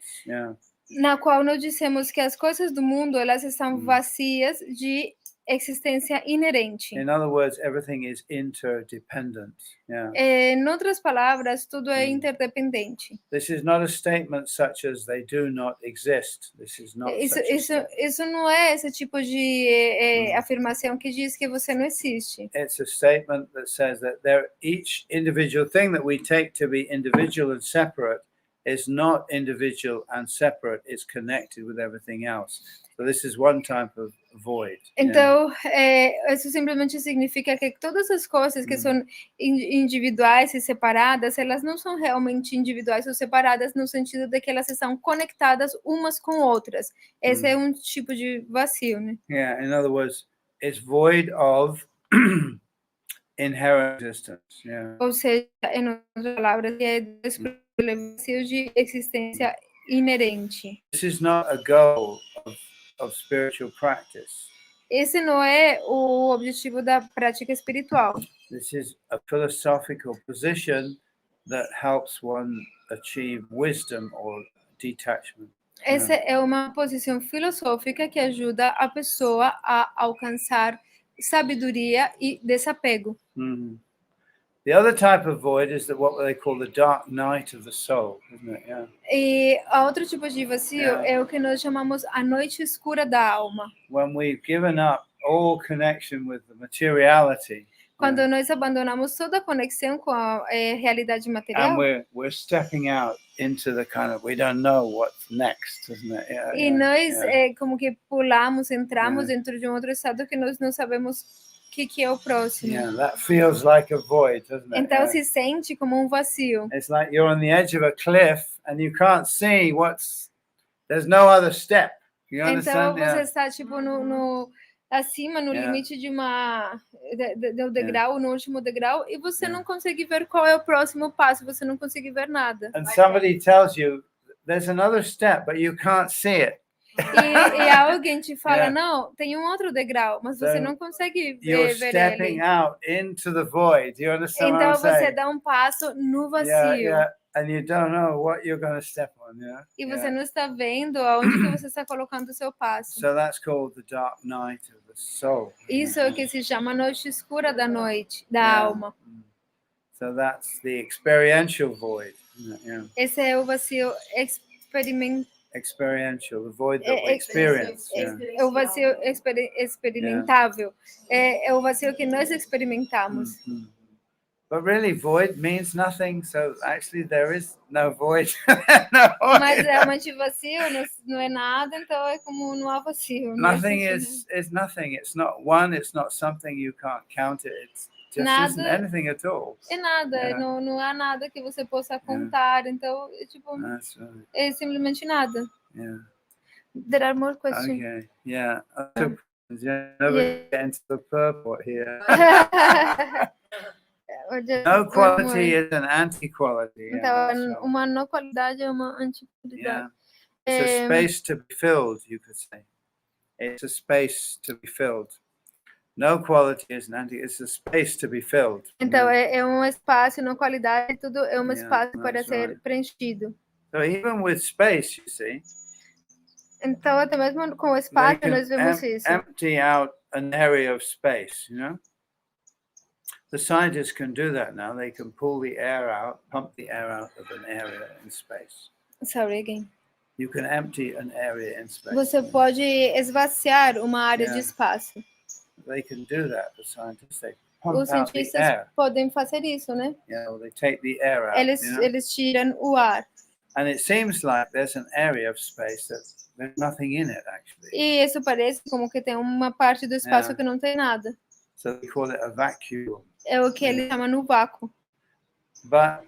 na qual nós dissemos que as coisas do mundo elas estão vazias de existência inerente. In other words, everything is interdependent. Yeah. Em outras palavras, tudo é interdependente. This is not a statement such as they do not exist. This is not such a statement. Isso não é esse tipo de afirmação que diz que você não existe. It's a statement that says that each individual thing that we take to be individual and separate is not individual and separate. It's connected with everything else. So this is one type of void. Então, isso simplesmente significa que todas as coisas que são individuais e separadas, elas não são realmente individuais ou separadas no sentido de que elas estão conectadas umas com outras. Esse é um tipo de vazio, né? Yeah, in other words, it's void of inherent existence. Yeah. Ou seja, em outras palavras, é vazio de existência inerente. This is not a goal of spiritual practice. Esse não é o objetivo da prática espiritual. This is a philosophical position that helps one achieve wisdom or detachment. Essa é uma posição filosófica que ajuda a pessoa a alcançar sabedoria e desapego. The other type of void is what they call the dark night of the soul, isn't it? Yeah. E a outro tipo de vazio é o que nós chamamos a noite escura da alma. When we've given up all connection with the materiality. Quando nós abandonamos toda a conexão com a realidade material. And we're stepping out into the kind of we don't know what's next, isn't it? Yeah, e nós como que pulamos, entramos dentro de um outro estado que nós não sabemos o que é o próximo. Yeah, that feels like a void, doesn't it? Então se sente como um vazio. It's like you're on the edge of a cliff and you can't see there's no other step. You understand? Então você está tipo acima, no limite de do degrau, no último degrau, e você não consegue ver qual é o próximo passo, você não consegue ver nada. And somebody tells you there's another step, but you can't see it. E alguém te fala, não, tem um outro degrau, mas você não consegue ver stepping ele. out into the void. You understand Então what I'm saying? você dá um passo no vazio. Yeah. And you don't know what you're going to step on, yeah? E você não está vendo aonde que você está colocando o seu passo. So that's called the dark night of the soul. Isso é o que se chama noite escura da noite, da alma. So that's the experiential void. Yeah. Esse é o vazio experiential, the void that we experience. É o vazio experimentável. É o vazio que nós experimentamos. But really, void means nothing. So actually, there is no void. Mas realmente vazio não é nada, então é como não há vazio. Nothing is nothing. It's not one. It's not something you can't count it. It's just isn't anything at all. É nada. Não há nada que você possa contar. Então, é simplesmente nada. Yeah. There are more questions. Okay. Yeah. Never get into the purport here. No quality is an anti-quality. Então, uma não qualidade é uma anti-qualidade. It's a space to be filled, you could say. It's a space to be filled. No quality is an anti. It's a space to be filled. Então, é um espaço, não qualidade, tudo é um espaço para ser preenchido. So even with space, you see. Então, até mesmo com o espaço, nós vemos isso. Empty out an area of space, you know. The scientists can do that now. They can pull the air out, pump the air out of an area in space. Sorry again. You can empty an area in space. Você pode esvaziar uma área de espaço. They can do that. The scientists, they pump Os out the cientistas air. podem fazer isso, né? Yeah, they take the air out. Eles tiram o ar. And it seems like there's an area of space that there's nothing in it actually. E isso parece como que tem uma parte do espaço que não tem nada. So they call it a vacuum. É o que ele chama no vácuo. But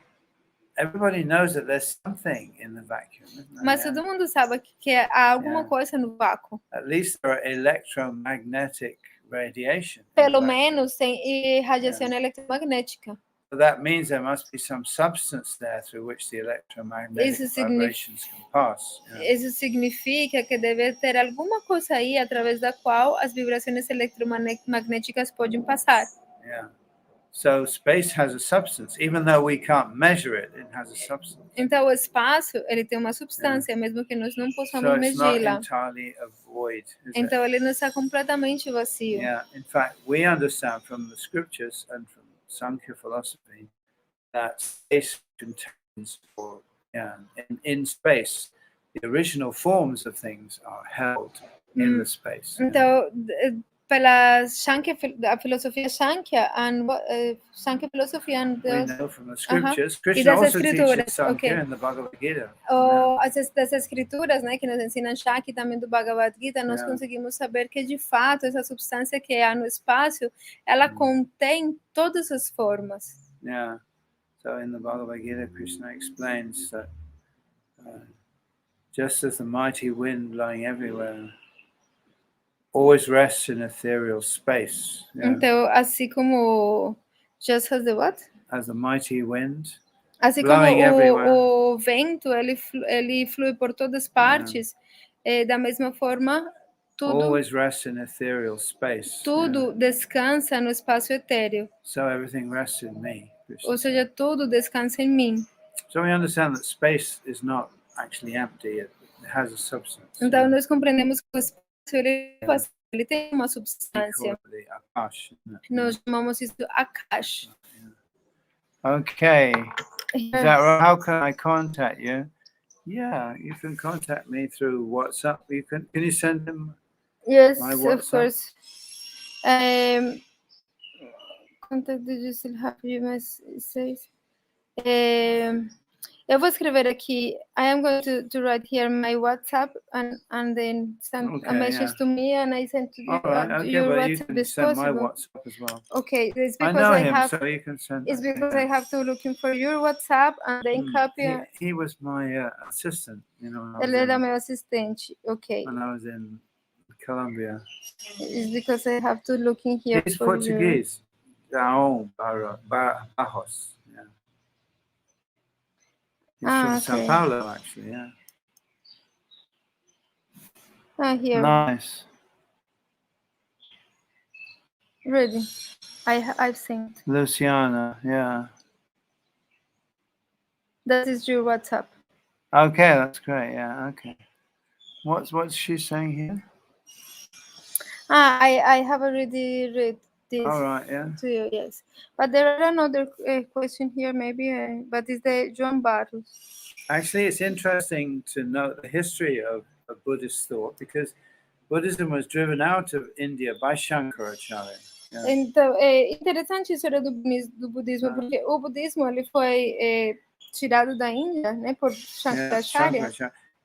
everybody knows that there's something in the vacuum, isn't there? Mas todo mundo sabe que há alguma coisa no vácuo. At least there are electromagnetic radiation. Pelo menos tem radiação eletromagnética. So that means there must be some substance there through which the electromagnetic vibrations can pass. Isso significa que deve ter alguma coisa aí através da qual as vibrações eletromagnéticas podem passar. Yeah. So space has a substance, even though we can't measure it, it has a substance. Então o espaço, ele tem uma substância, mesmo que nós não possamos So it's not medi-la. entirely a void, is it? Então ele não está completamente vazio. Yeah, in fact, we understand from the scriptures and from Sankhya philosophy that space contains, or in space, the original forms of things are held in the space. Então, pela Shankhya, a filosofia Shankhya, Shankhya philosophy and We know from the scriptures. Krishna das also escrituras, teaches Sankhya okay. in the Bhagavad-Gita. Das escrituras, né, que nos ensinam Shankhya também do Bhagavad-Gita, nós conseguimos saber que de fato essa substância que há no espaço, ela contém todas as formas. Yeah. So in the Bhagavad-Gita, Krishna explains that just as the mighty wind blowing everywhere always rests in ethereal space. Yeah. Então, assim como just as the what? As the mighty wind assim blowing everywhere. Como o vento, ele flui por todas partes, da mesma forma, tudo always rests in ethereal space. Descansa no espaço etéreo. So everything rests in me. Ou seja, tudo descansa em mim. So we understand that space is not actually empty; it has a substance. Então nós compreendemos que o espaço ele tem uma substância. Nós chamamos isso de Akash. Okay. Is that right? How can I contact you? Yeah, you can contact me through WhatsApp. Can you send them? Yes, my WhatsApp? Of course. Contact, did you still have your messages? Eu vou escrever aqui. I am going to write here my WhatsApp and then send a message to me, and I send to you. Your WhatsApp you can send my WhatsApp as well. Okay, it's I because know him, so you can send. It's because I have to looking for your WhatsApp and then copy. He was my assistant, Ele era meu assistente. Okay. When I was in Colombia. It's because I have to look in here. He's Portuguese. Barros. Yeah. He's from São Paulo, actually. Yeah. Here. Nice. Ready. I've seen. Luciana. Yeah. That is your WhatsApp. Okay, that's great. Yeah. Okay. What's she saying here? I have already read this. All right, yeah. To you, yes. But there are another question here, maybe, but it's the John Barros. Actually, it's interesting to note the history of Buddhist thought, because Buddhism was driven out of India by Shankaracharya. Yeah. Então, é interessante a história do budismo, porque o budismo ele foi tirado da Índia, né, por Shankaracharya.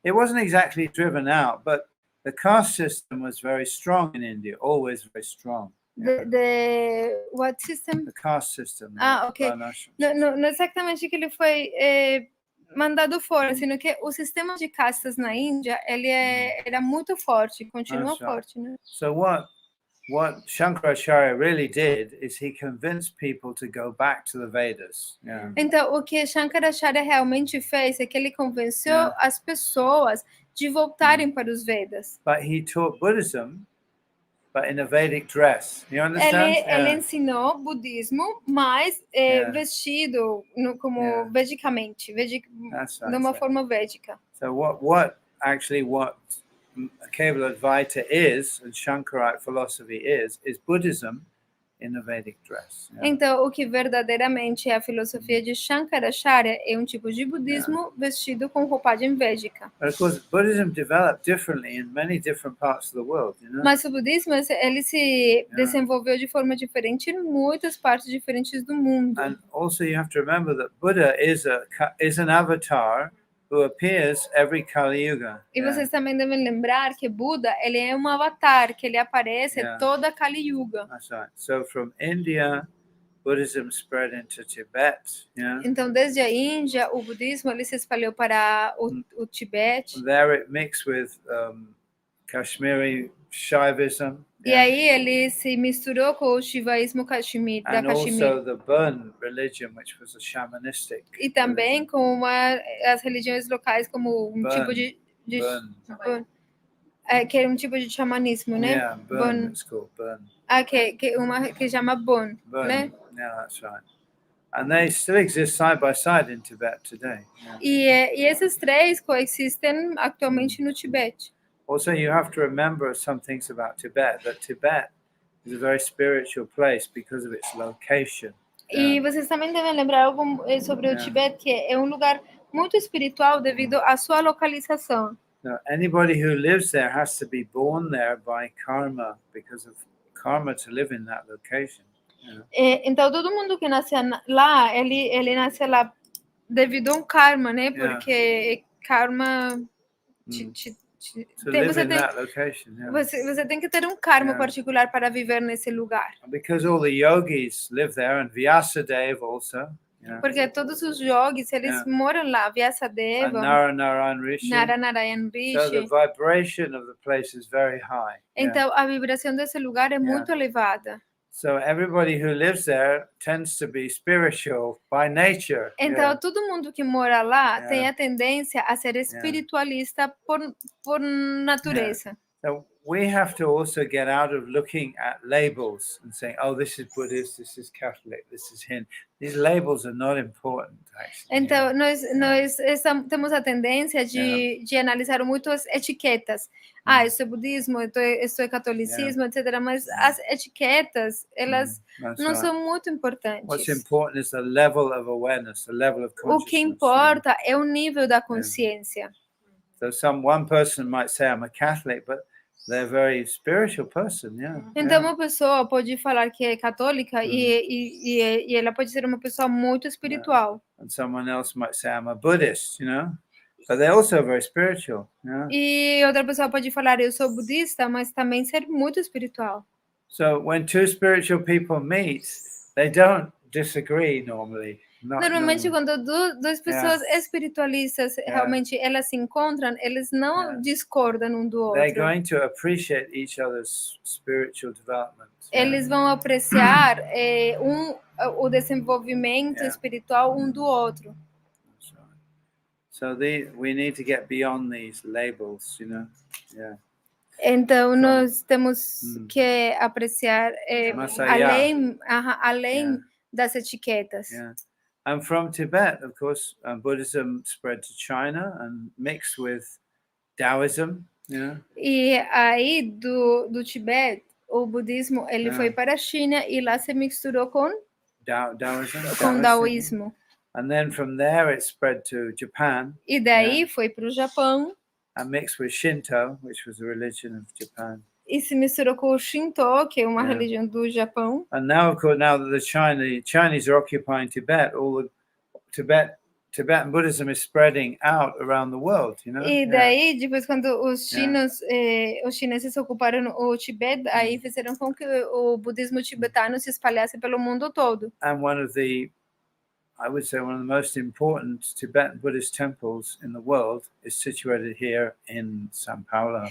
It wasn't exactly driven out, but the caste system was very strong in India, always very strong. Yeah. The what system? The caste system. Okay. Não exatamente que ele foi mandado fora, sino que o sistema de castas na Índia, ele era muito forte, continua forte, né? So what Shankaracharya really did is he convinced people to go back to the Vedas. Yeah. Então, o que Shankaracharya realmente fez é que ele convenceu as pessoas de voltarem para os Vedas. But he taught Buddhism, but in a Vedic dress. You understand? Ele ensinou budismo, mas vestido como vedicamente, de uma forma védica. So what Capítulo is, and Shankarite philosophy is Buddhism in a Vedic dress. Yeah. Então, o que verdadeiramente é a filosofia de Shankaracharya é um tipo de budismo vestido com roupagem védica. But of course, Buddhism developed differently in many different parts of the world, Mas o budismo ele se desenvolveu de forma diferente em muitas partes diferentes do mundo. And also you have to remember that Buddha is an avatar who appears every Kali Yuga. E vocês também devem lembrar que Buda, ele é um avatar, que ele aparece toda Kali Yuga. That's right. So from India, Buddhism spread into Tibet. Yeah. Então, desde a Índia, o budismo ele se espalhou para o Tibete. There it mixed with Kashmiri Shaivism. E aí ele se misturou com o shivaísmo da Kashmir. Also the Burn religion, which was a shamanistic. E também com as religiões locais como tipo de que é um tipo de xamanismo, né? Yeah, Burn, it's called Burn. Uma que chama Bon, Burn. né? Yeah, that's right. And they still exist side by side in Tibet today. Yeah. E esses três coexistem atualmente no Tibete. Also, you have to remember some things about Tibet, that Tibet is a very spiritual place because of its location. E vocês também devem lembrar algo sobre o Tibete, que é um lugar muito espiritual devido à sua localização. Now, anybody who lives there has to be born there by karma, because of karma to live in that location. Então, todo mundo que nasce lá, ele nasce lá devido a um karma, né? Porque karma... Você tem que ter um karma particular para viver nesse lugar. Because all the yogis live there, and Vyasadeva also. Porque todos os yogis, eles moram lá, Vyasadeva, Naranaran Rishi. Naranaran Rishi. So the vibration of the place is very high. Então, a vibração desse lugar é muito elevada. So everybody who lives there tends to be spiritual by nature. Então, todo mundo que mora lá tem a tendência a ser espiritualista por natureza. So we have to also get out of looking at labels and saying, "Oh, this is Buddhist, this is Catholic, this is Hindu." These labels are not important, actually. Então, nós temos a tendência de analisar muito as etiquetas. Isso é budismo, isso é catolicismo, etc. Mas as etiquetas, elas não são muito importantes. What's important is the level of awareness, the level of consciousness. O que importa é o nível da consciência. So one person might say, "I'm a Catholic," but they're a very spiritual person, Então, uma pessoa pode falar que é católica e ela pode ser uma pessoa muito espiritual. And someone else might say, "I'm a Buddhist," but they're also very spiritual. E outra pessoa pode falar, eu sou budista, mas também ser muito espiritual. So when two spiritual people meet, they don't disagree normally. Normalmente, quando duas pessoas espiritualistas realmente elas se encontram, eles não discordam um do outro. They're going to appreciate each other's spiritual development. Eles vão apreciar o desenvolvimento espiritual um do outro. So we need to get beyond these labels, Então, nós temos que apreciar além das etiquetas. And from Tibet, of course, Buddhism spread to China and mixed with Taoism. E aí, do Tibete, o budismo ele foi para a China e lá se misturou com Daoísmo. And then from there it spread to Japan. E daí foi para o Japão. And mixed with Shinto, which was a religion of Japan. E se misturou com o Shinto, que é uma religião do Japão. And now, of course, now that the Chinese are occupying Tibet, all the Tibetan Buddhism is spreading out around the world, E daí, depois, quando os chineses ocuparam o Tibete, aí fizeram com que o budismo tibetano se espalhasse pelo mundo todo. And I would say one of the most important Tibetan Buddhist temples in the world is situated here in São Paulo.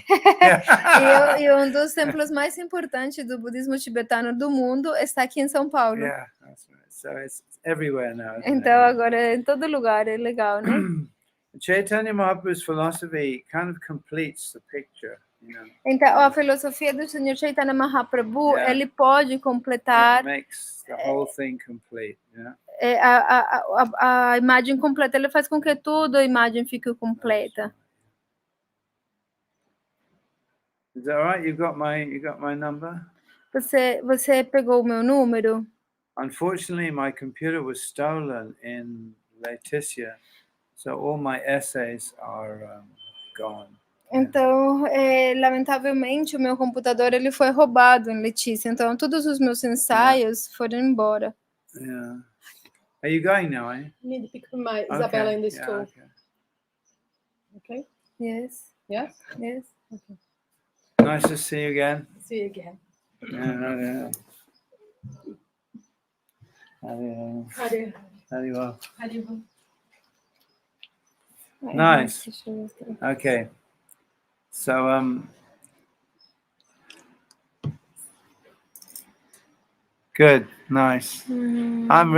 E um dos templos mais importantes do budismo tibetano do mundo está aqui em São Paulo. Yeah, that's right. So it's everywhere now. Então agora é em todo lugar, é legal, né? Chaitanya Mahaprabhu's philosophy kind of completes the picture. Então, a filosofia do Senhor Chaitanya Mahaprabhu, ele pode completar. It makes the whole thing complete. A imagem completa, ele faz com que toda a imagem fique completa. Is that right? You got my number? Você pegou o meu número? Unfortunately, my computer was stolen in Leticia, so all my essays are gone. Então, lamentavelmente, o meu computador ele foi roubado em Letícia. Então, todos os meus ensaios foram embora. Yeah. Are you going now, eh? I need to pick up my Isabella in the school. Okay. Yes. Yes? Yes. Okay. Nice to see you again. See you again. Yeah. Haribo. Nice. Okay. So good, nice. I'm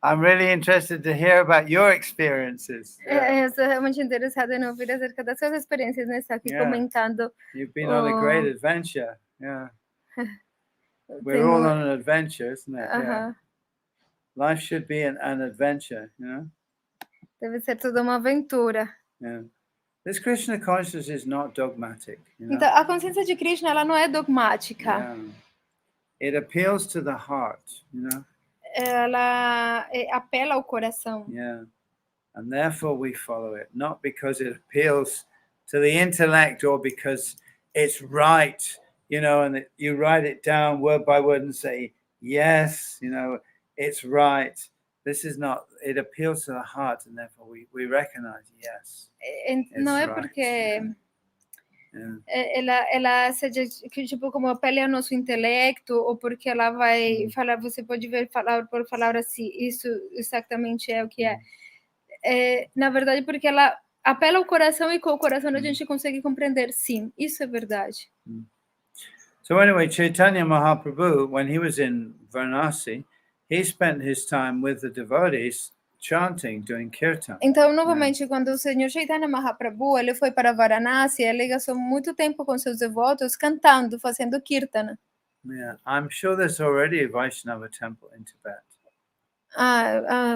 I'm really interested to hear about your experiences. Eu estou realmente interessada em ouvir acerca das suas experiências, né? Está aqui comentando. You've been on a great adventure. Yeah. We're Tenho- all on an adventure, isn't it? Yeah. Aham. Life should be an adventure, you know? Deve ser toda uma aventura. Yeah. This Krishna consciousness is not dogmatic, you know? Então, a consciência de Krishna, ela não é dogmática. Yeah. It appeals to the heart, you know? Ela apela ao coração. Yeah. And therefore we follow it, not because it appeals to the intellect or because it's right, you know, and you write it down word by word and say, yes, you know, it's right. This is not, it appeals to the heart, and therefore we recognize, yes. Não é right. porque Yeah. ela seja que, tipo, como apela ao nosso intelecto, ou porque ela vai falar, você pode ver falar por falar assim, isso exatamente é o que é. Na verdade, porque ela apela ao coração e com o coração a gente consegue compreender, sim, isso é verdade. So anyway, Chaitanya Mahaprabhu, when he was in Varanasi, he spent his time with the devotees chanting, doing kirtan. Então, novamente, quando o Senhor Chaitanya Mahaprabhu ele foi para Varanasi, ele gastou muito tempo com seus devotos cantando, fazendo kirtana. Yeah, I'm sure there's already a Vaishnava temple in Tibet.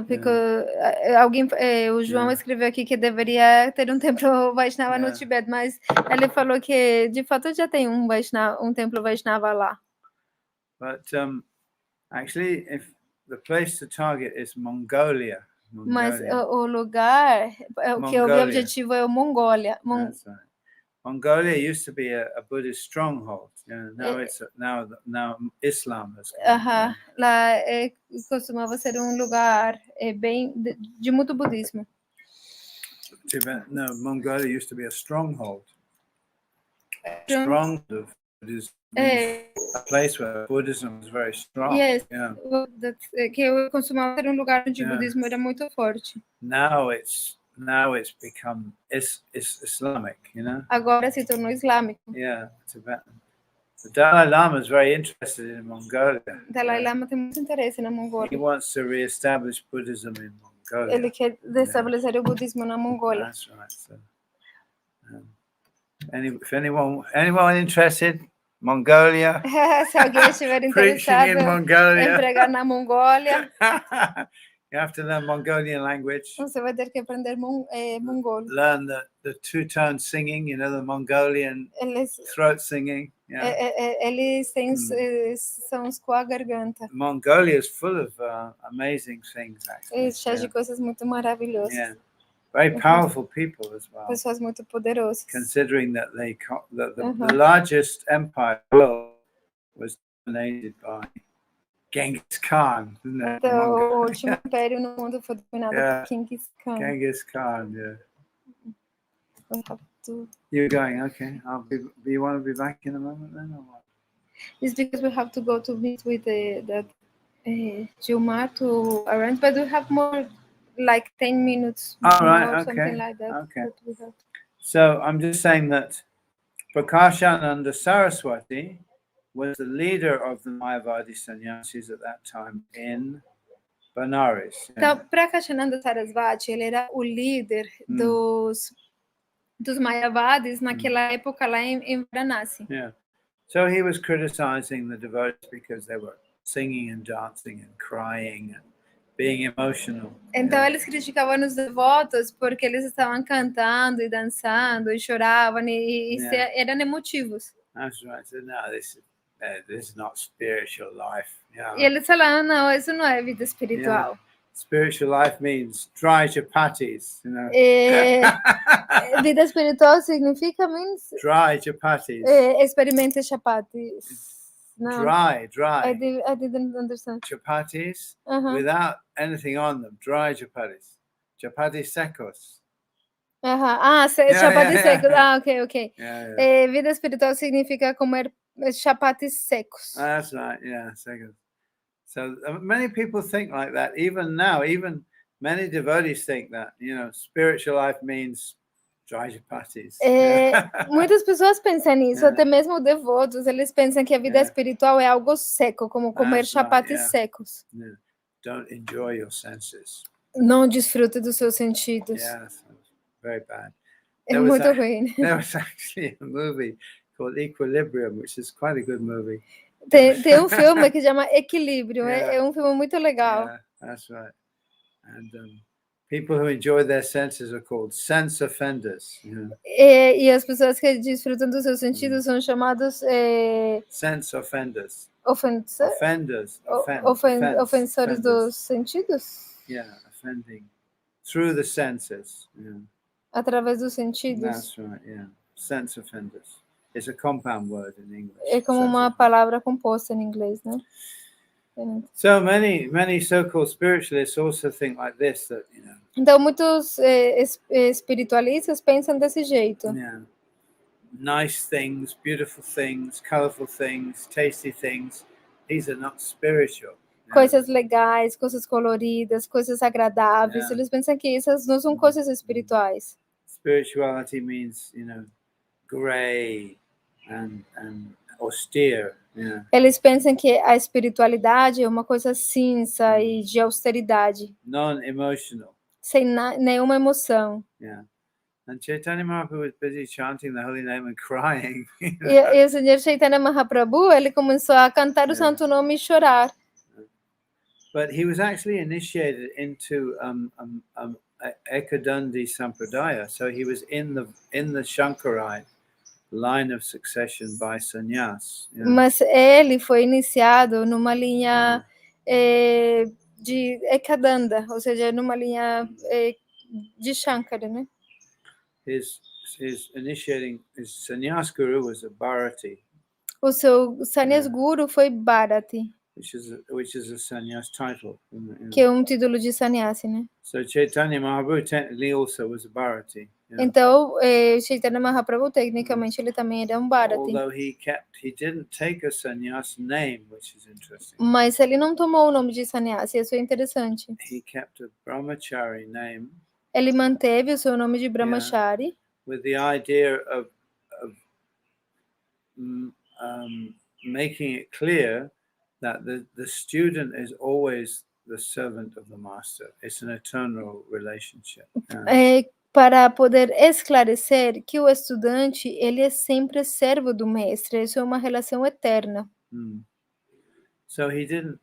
Porque o João escreveu aqui que deveria ter um templo Vaishnava no Tibete, mas ele falou que de fato já tem um templo Vaishnava lá. But actually, if the place to target is Mongolia. Mas o lugar, que o objetivo é a Mongólia. That's right. Mongolia used to be a Buddhist stronghold. Now it's now Islam has come. Lá costumava ser um lugar bem de muito budismo. Tibet, no, Mongolia used to be a stronghold. Strong of Buddhism. A place where Buddhism was very strong. Yes, que costumava ser um lugar onde o budismo era muito forte. Now it's become Islamic, you know. Agora se tornou islâmico. Yeah, Tibetan. The Dalai Lama is very interested in Mongolia. Dalai Lama tem muito interesse na Mongólia. He wants to re-establish Buddhism in Mongolia. Ele quer restabelecer o budismo na Mongólia. That's right. So, if anyone interested, Mongolia. Se alguém estiver interessado em pregar na Mongólia, you have to learn Mongolian language. Você vai ter que aprender mongol. Learn the two-tone singing, you know, the Mongolian throat singing. Yeah. Eles têm sons com a garganta. Mongolia is full of amazing things, actually. Cheio de coisas muito maravilhosas. Yeah. Very powerful people as well. Pessoas muito poderosas. Considering that the largest empire in the world was dominated by Genghis Khan, isn't it? Então, o último império no mundo foi dominado por Genghis Khan. Genghis Khan, yeah. To... You're going, okay. Do you want to be back in a moment then, or what? It's because we have to go to meet with Gilmar to arrange, but we have more, like 10 minutes All right, more, okay. something like that. Okay. So I'm just saying that Prakashananda Saraswati was the leader of the Mayavadi sannyasis at that time in Benares. Então, Prakashananda Saraswati, ele era o líder dos Mayavadis naquela época lá em Varanasi. Yeah. So he was criticizing the devotees because they were singing and dancing and crying and being emotional. Então eles criticavam os devotos porque eles estavam cantando e dançando e choravam e eram emotivos. That's right. So no, this is not spiritual life. Yeah. E eles falaram, não, isso não é vida espiritual. Yeah. Spiritual life means dry chapatis, you know. Vida espiritual significa dry chapatis. Experimente chapatis. No. Dry. I didn't understand. Chapatis without anything on them. Dry chapatis. Chapatis secos. Chapatis secos. Ok. Yeah. Vida espiritual significa comer chapatis secos. That's right. Yeah, secos. So many people think like that. Even now, even many devotees think that, you know, spiritual life means dry chapatis. Muitas pessoas pensam nisso, até mesmo devotos, eles pensam que a vida espiritual é algo seco, como comer chapatis secos. Yeah. don't enjoy your senses. Não desfruta dos seus sentidos. Yes, very bad. É There was muito a- ruim. There was actually a movie called Equilibrium, which is quite a good movie. Tem um filme que chama Equilíbrio. Yeah. É um filme muito legal. Yeah, that's right. And people who enjoy their senses are called sense offenders. You know? E as pessoas que desfrutam dos seus sentidos são chamados Sense offenders. ofensores Offenders. dos sentidos? Yeah, offending through the senses. Yeah. Através dos sentidos. That's right. Yeah, sense offenders. It's a compound word in English. É como uma palavra composta em inglês, né? So many so-called spiritualists also think like this, that Então muitos espiritualistas pensam desse jeito. Yeah, nice things, beautiful things, colorful things, tasty things. These are not spiritual. Coisas legais, coisas coloridas, coisas agradáveis. Yeah. Eles pensam que essas não são coisas espirituais. Spirituality means, gray and austere. Yeah. Eles pensam que a espiritualidade é uma coisa cinza e de austeridade. Non-emotional. Sem nenhuma emoção. Yeah. And Chaitanya Mahaprabhu was busy chanting the holy name and crying. E o Senhor Chaitanya Mahaprabhu, ele começou a cantar o santo nome e chorar. But he was actually initiated into Ekadandi Sampradaya, so he was in the Shankarite line of succession by sannyas. Yeah. Mas ele foi iniciado numa linha de Ekadanda, ou seja, numa linha de Shankara, né? His sannyas guru was a Bharati. O seu sannyas guru foi Bharati. Which is a sannyas title. Que é um título de sannyasi, né? So Chaitanya Mahaprabhu technically also was a Bharati. Yeah. Então, Chaitanya Mahaprabhu, tecnicamente, ele também era um Bharati. Although he didn't take a sannyas name, which is interesting. Mas ele não tomou o nome de sannyasi, isso é interessante. He kept a brahmachari name. Ele manteve o seu nome de brahmachari. With the idea of making it clear that the student is always the servant of the master. It's an eternal relationship. Para poder esclarecer que o estudante, ele é sempre servo do mestre. Isso é uma relação eterna. So he didn't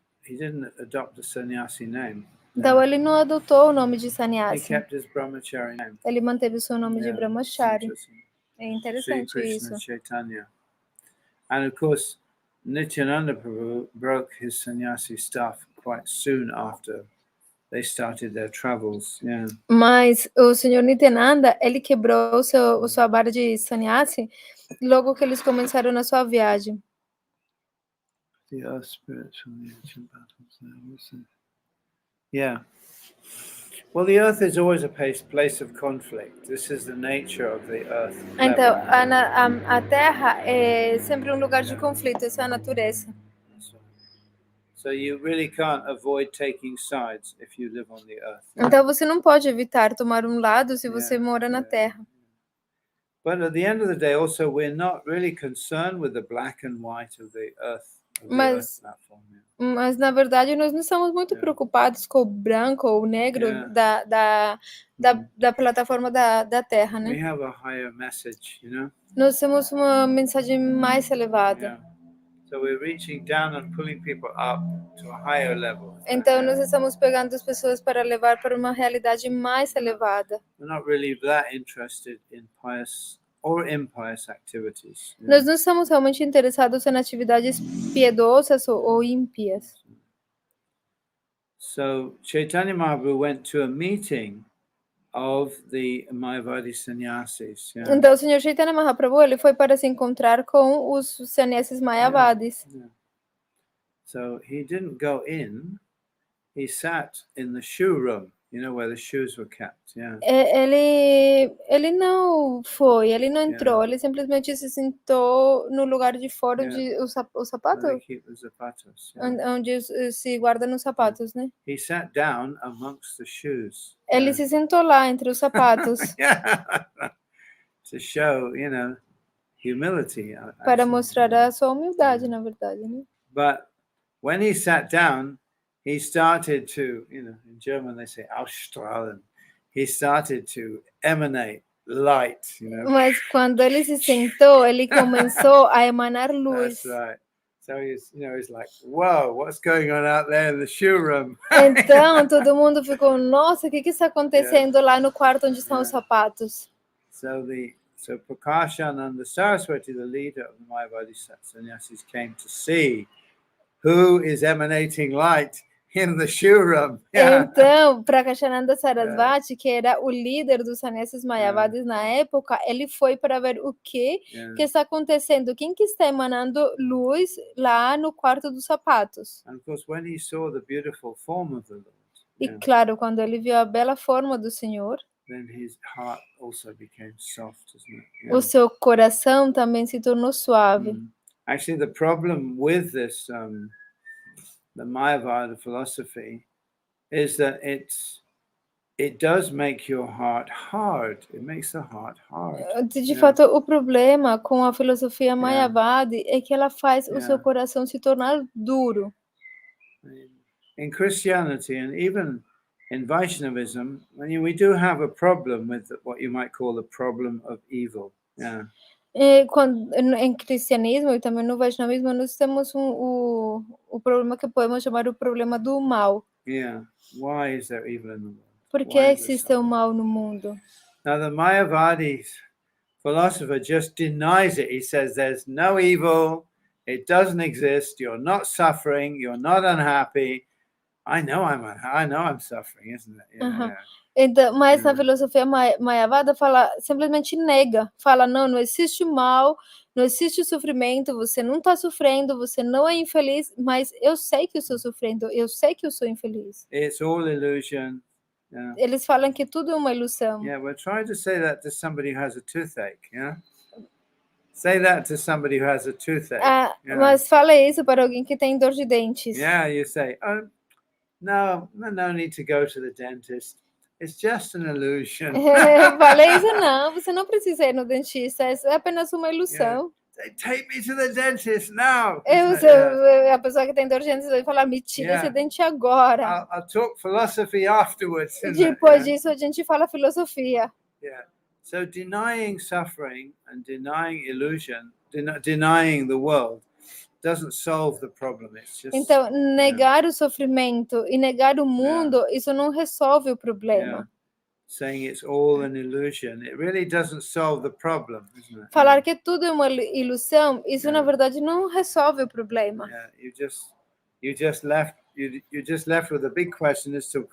adopt a sannyasi name. Então ele não adotou o nome de sannyasi. He kept his brahmachari name. Ele manteve o seu nome de brahmachari. É interessante Sri Krishna isso. Chaitanya. And of course, Nityananda Prabhu broke his sannyasi staff quite soon after they started their travels. Yeah. Mas o Senhor Nityananda, ele quebrou sua vara de sannyasi logo que eles começaram na sua viagem. The earth spirits from the ancient battles. Yeah. Well, the earth is always a place of conflict. This is the nature of the earth. Então, a Terra é sempre um lugar de conflito, essa é a natureza. So you really can't avoid taking sides if you live on the earth. Então você não pode evitar tomar um lado se você mora na Terra. But at the end of the day, also, we're not really concerned with the black and white of the earth. Mas na verdade nós não estamos muito preocupados com o branco ou o negro da plataforma da Terra, né? We have a higher message, Nós temos uma mensagem mais elevada. So we're reaching down and pulling people up to a higher level. Então nós estamos pegando as pessoas para levar para uma realidade mais elevada. We're not really that interested in pious or impious activities. Nós não estamos realmente interessados em atividades piedosas ou ímpias. So Chaitanya Mahaprabhu went to a meeting of the Mayavadi sannyasis. Então o Senhor Chaitanya Mahaprabhu, ele foi para se encontrar com os sannyasis Mayavadis. So he didn't go in, he sat in the shoe room, where the shoes were kept. Ele não foi, ele não entrou, ele simplesmente se sentou no lugar de fora onde o sapato, onde se guarda nos sapatos, né? He sat down amongst the shoes. Ele se sentou lá entre os sapatos. To show, humility. Para mostrar a sua humildade, na verdade, né? But when he sat down, he started to, in German they say ausstrahlen. He started to emanate light, Mas quando ele se sentou, ele começou a emanar luz. That's right. So he's like, whoa, what's going on out there in the shoe room? Então todo mundo ficou, nossa, o que está acontecendo lá no quarto onde estão os sapatos? So Prakashananda Saraswati, the leader of the Mayavadi sannyasis, came to see who is emanating light in the shoe room. Então, Prakashananda Sarasvati, que era o líder dos sannyasis mayavadis na época, ele foi para ver o que está acontecendo, quem que está emanando luz lá no quarto dos sapatos. And of course, when he saw the beautiful form of the Lord, E claro, quando ele viu a bela forma do Senhor, then his heart also became soft, isn't it? o seu coração também se tornou suave. Actually, the problem with this, the Mayavada philosophy, is that it does make your heart hard. It makes the heart hard. De fato, o problema com a filosofia Mayavadi é que ela faz o seu coração se tornar duro. In Christianity and even in Vaishnavism, we do have a problem with what you might call the problem of evil. Em cristianismo e também no Vaishnavismo, nós temos o problema que podemos chamar o problema do mal. Why is there evil in the world? Por que existe o mal no mundo? Now the Mayavadi philosopher just denies it. He says there's no evil, it doesn't exist, you're not suffering, you're not unhappy. I know I'm suffering, isn't it? Então, mas na filosofia Mayavada simplesmente nega, fala não existe mal, não existe sofrimento, você não está sofrendo, você não é infeliz, mas eu sei que eu estou sofrendo, eu sei que eu sou infeliz. It's all illusion. Eles falam que tudo é uma ilusão. Well, try to say that to somebody who has a toothache, Say that to somebody who has a toothache. Mas fala isso para alguém que tem dor de dentes. You say, oh, no need to go to the dentist. It's just an illusion. Falei isso, não, você não precisa ir no dentista, é apenas uma ilusão. Take me to the dentist now. A pessoa que tem dor de dentes vai falar, me tira esse dente agora. I'll talk philosophy afterwards. Depois disso a gente fala filosofia. So denying suffering and denying illusion, denying the world, doesn't solve the problem. It's just, então, negar o sofrimento e negar o mundo, isso não resolve o problema. Saying it's all an illusion, it really doesn't solve the problem, isn't it? Falar que tudo é uma ilusão, isso na verdade não resolve o problema. You're just left with a big question as to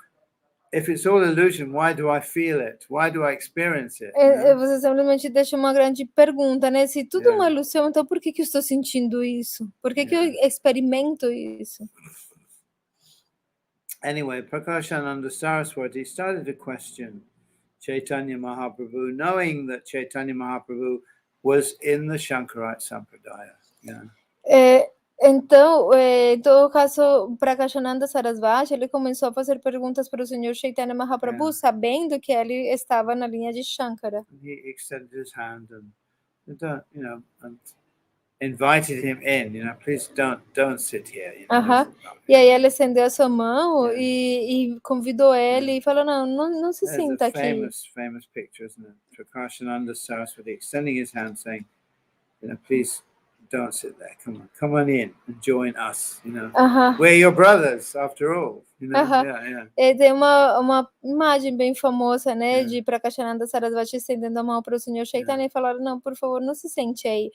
if it's all illusion, why do I feel it? Why do I experience it? Você simplesmente deixa uma grande pergunta, né? Se tudo é uma ilusão, então por que eu estou sentindo isso? Por que eu experimento isso? Anyway, Prakashananda Saraswati started to question Chaitanya Mahaprabhu, knowing that Chaitanya Mahaprabhu was in the Shankarite Sampradaya. Então, em todo caso, Prakashananda Sarasvati, ele começou a fazer perguntas para o Senhor Chaitanya Mahaprabhu, sabendo que ele estava na linha de Shankara. He extended his hand and invited him in. Please don't sit here. E aí ele estendeu a sua mão e convidou ele e falou, não se sinta aqui. Famous picture, isn't it? Prakashananda Saraswati extending his hand, saying, please. Don't sit there. Come on in and join us. We're your brothers, after all. E tem uma imagem bem famosa, né, de Prakashananda Sarasvati estendendo a mão para o Senhor Chaitanya e falaram, não, por favor, não se sente aí.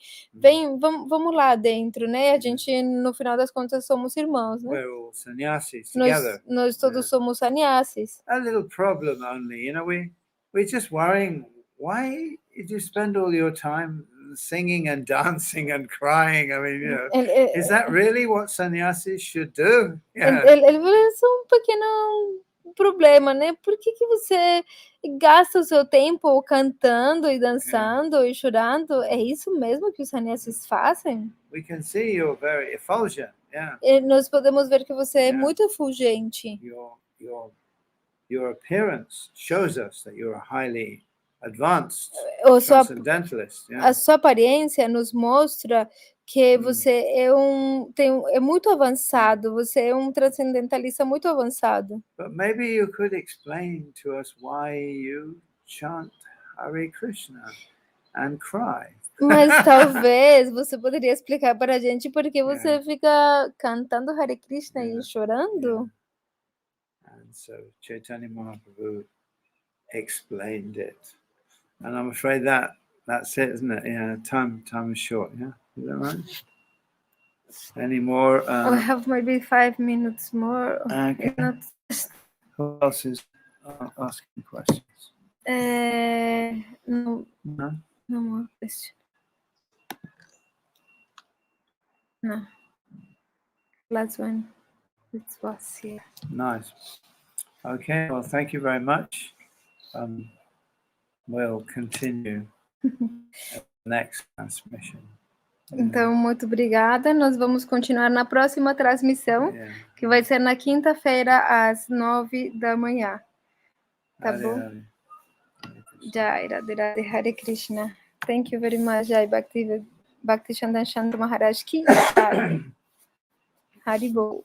Vamos lá dentro, né? A gente, no final das contas, somos irmãos, né? We're all sannyasis together. Nós todos somos sannyasis. A little problem only, we're just worrying, why did you spend all your time singing and dancing and crying? I mean, is that really what sannyasis should do? Ele falou, isso é um pequeno problema, né? Por que você gasta o seu tempo cantando e dançando e chorando? É isso mesmo que os sannyasis fazem? We can see you're very effulgent. Nós podemos ver que você é muito efulgente. Your appearance shows us that you're a highly advanced transcendentalist. A sua aparência nos mostra que você é muito avançado, você é um transcendentalista muito avançado. But maybe you could explain to us why you chant Hare Krishna and cry. Mas talvez você poderia explicar para a gente por que você fica cantando Hare Krishna e chorando? And so Chaitanya Mahaprabhu explained it. And I'm afraid that's it, isn't it? Yeah, time is short, yeah? Is that right? Any more? We have maybe 5 minutes more. Okay. Who else is asking questions? No more question. No. Last one. It was here. Nice. Okay, well, thank you very much. We'll continue the next transmission. Então, muito obrigada. Nós vamos continuar na próxima transmissão, que vai ser na quinta-feira, às 9 da manhã. Tá bom? Jai Radhe Radhe, Hare Krishna. Thank you very much, Jai Bhakti Chandan Shanto Maharaj ki jai. Haribol.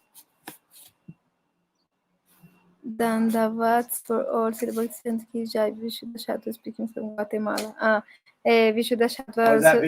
Dandavats for all Srila Bhakti Chandan ki jai. Vishuddha Shatva speaking from Guatemala. Vishuddha Shatva.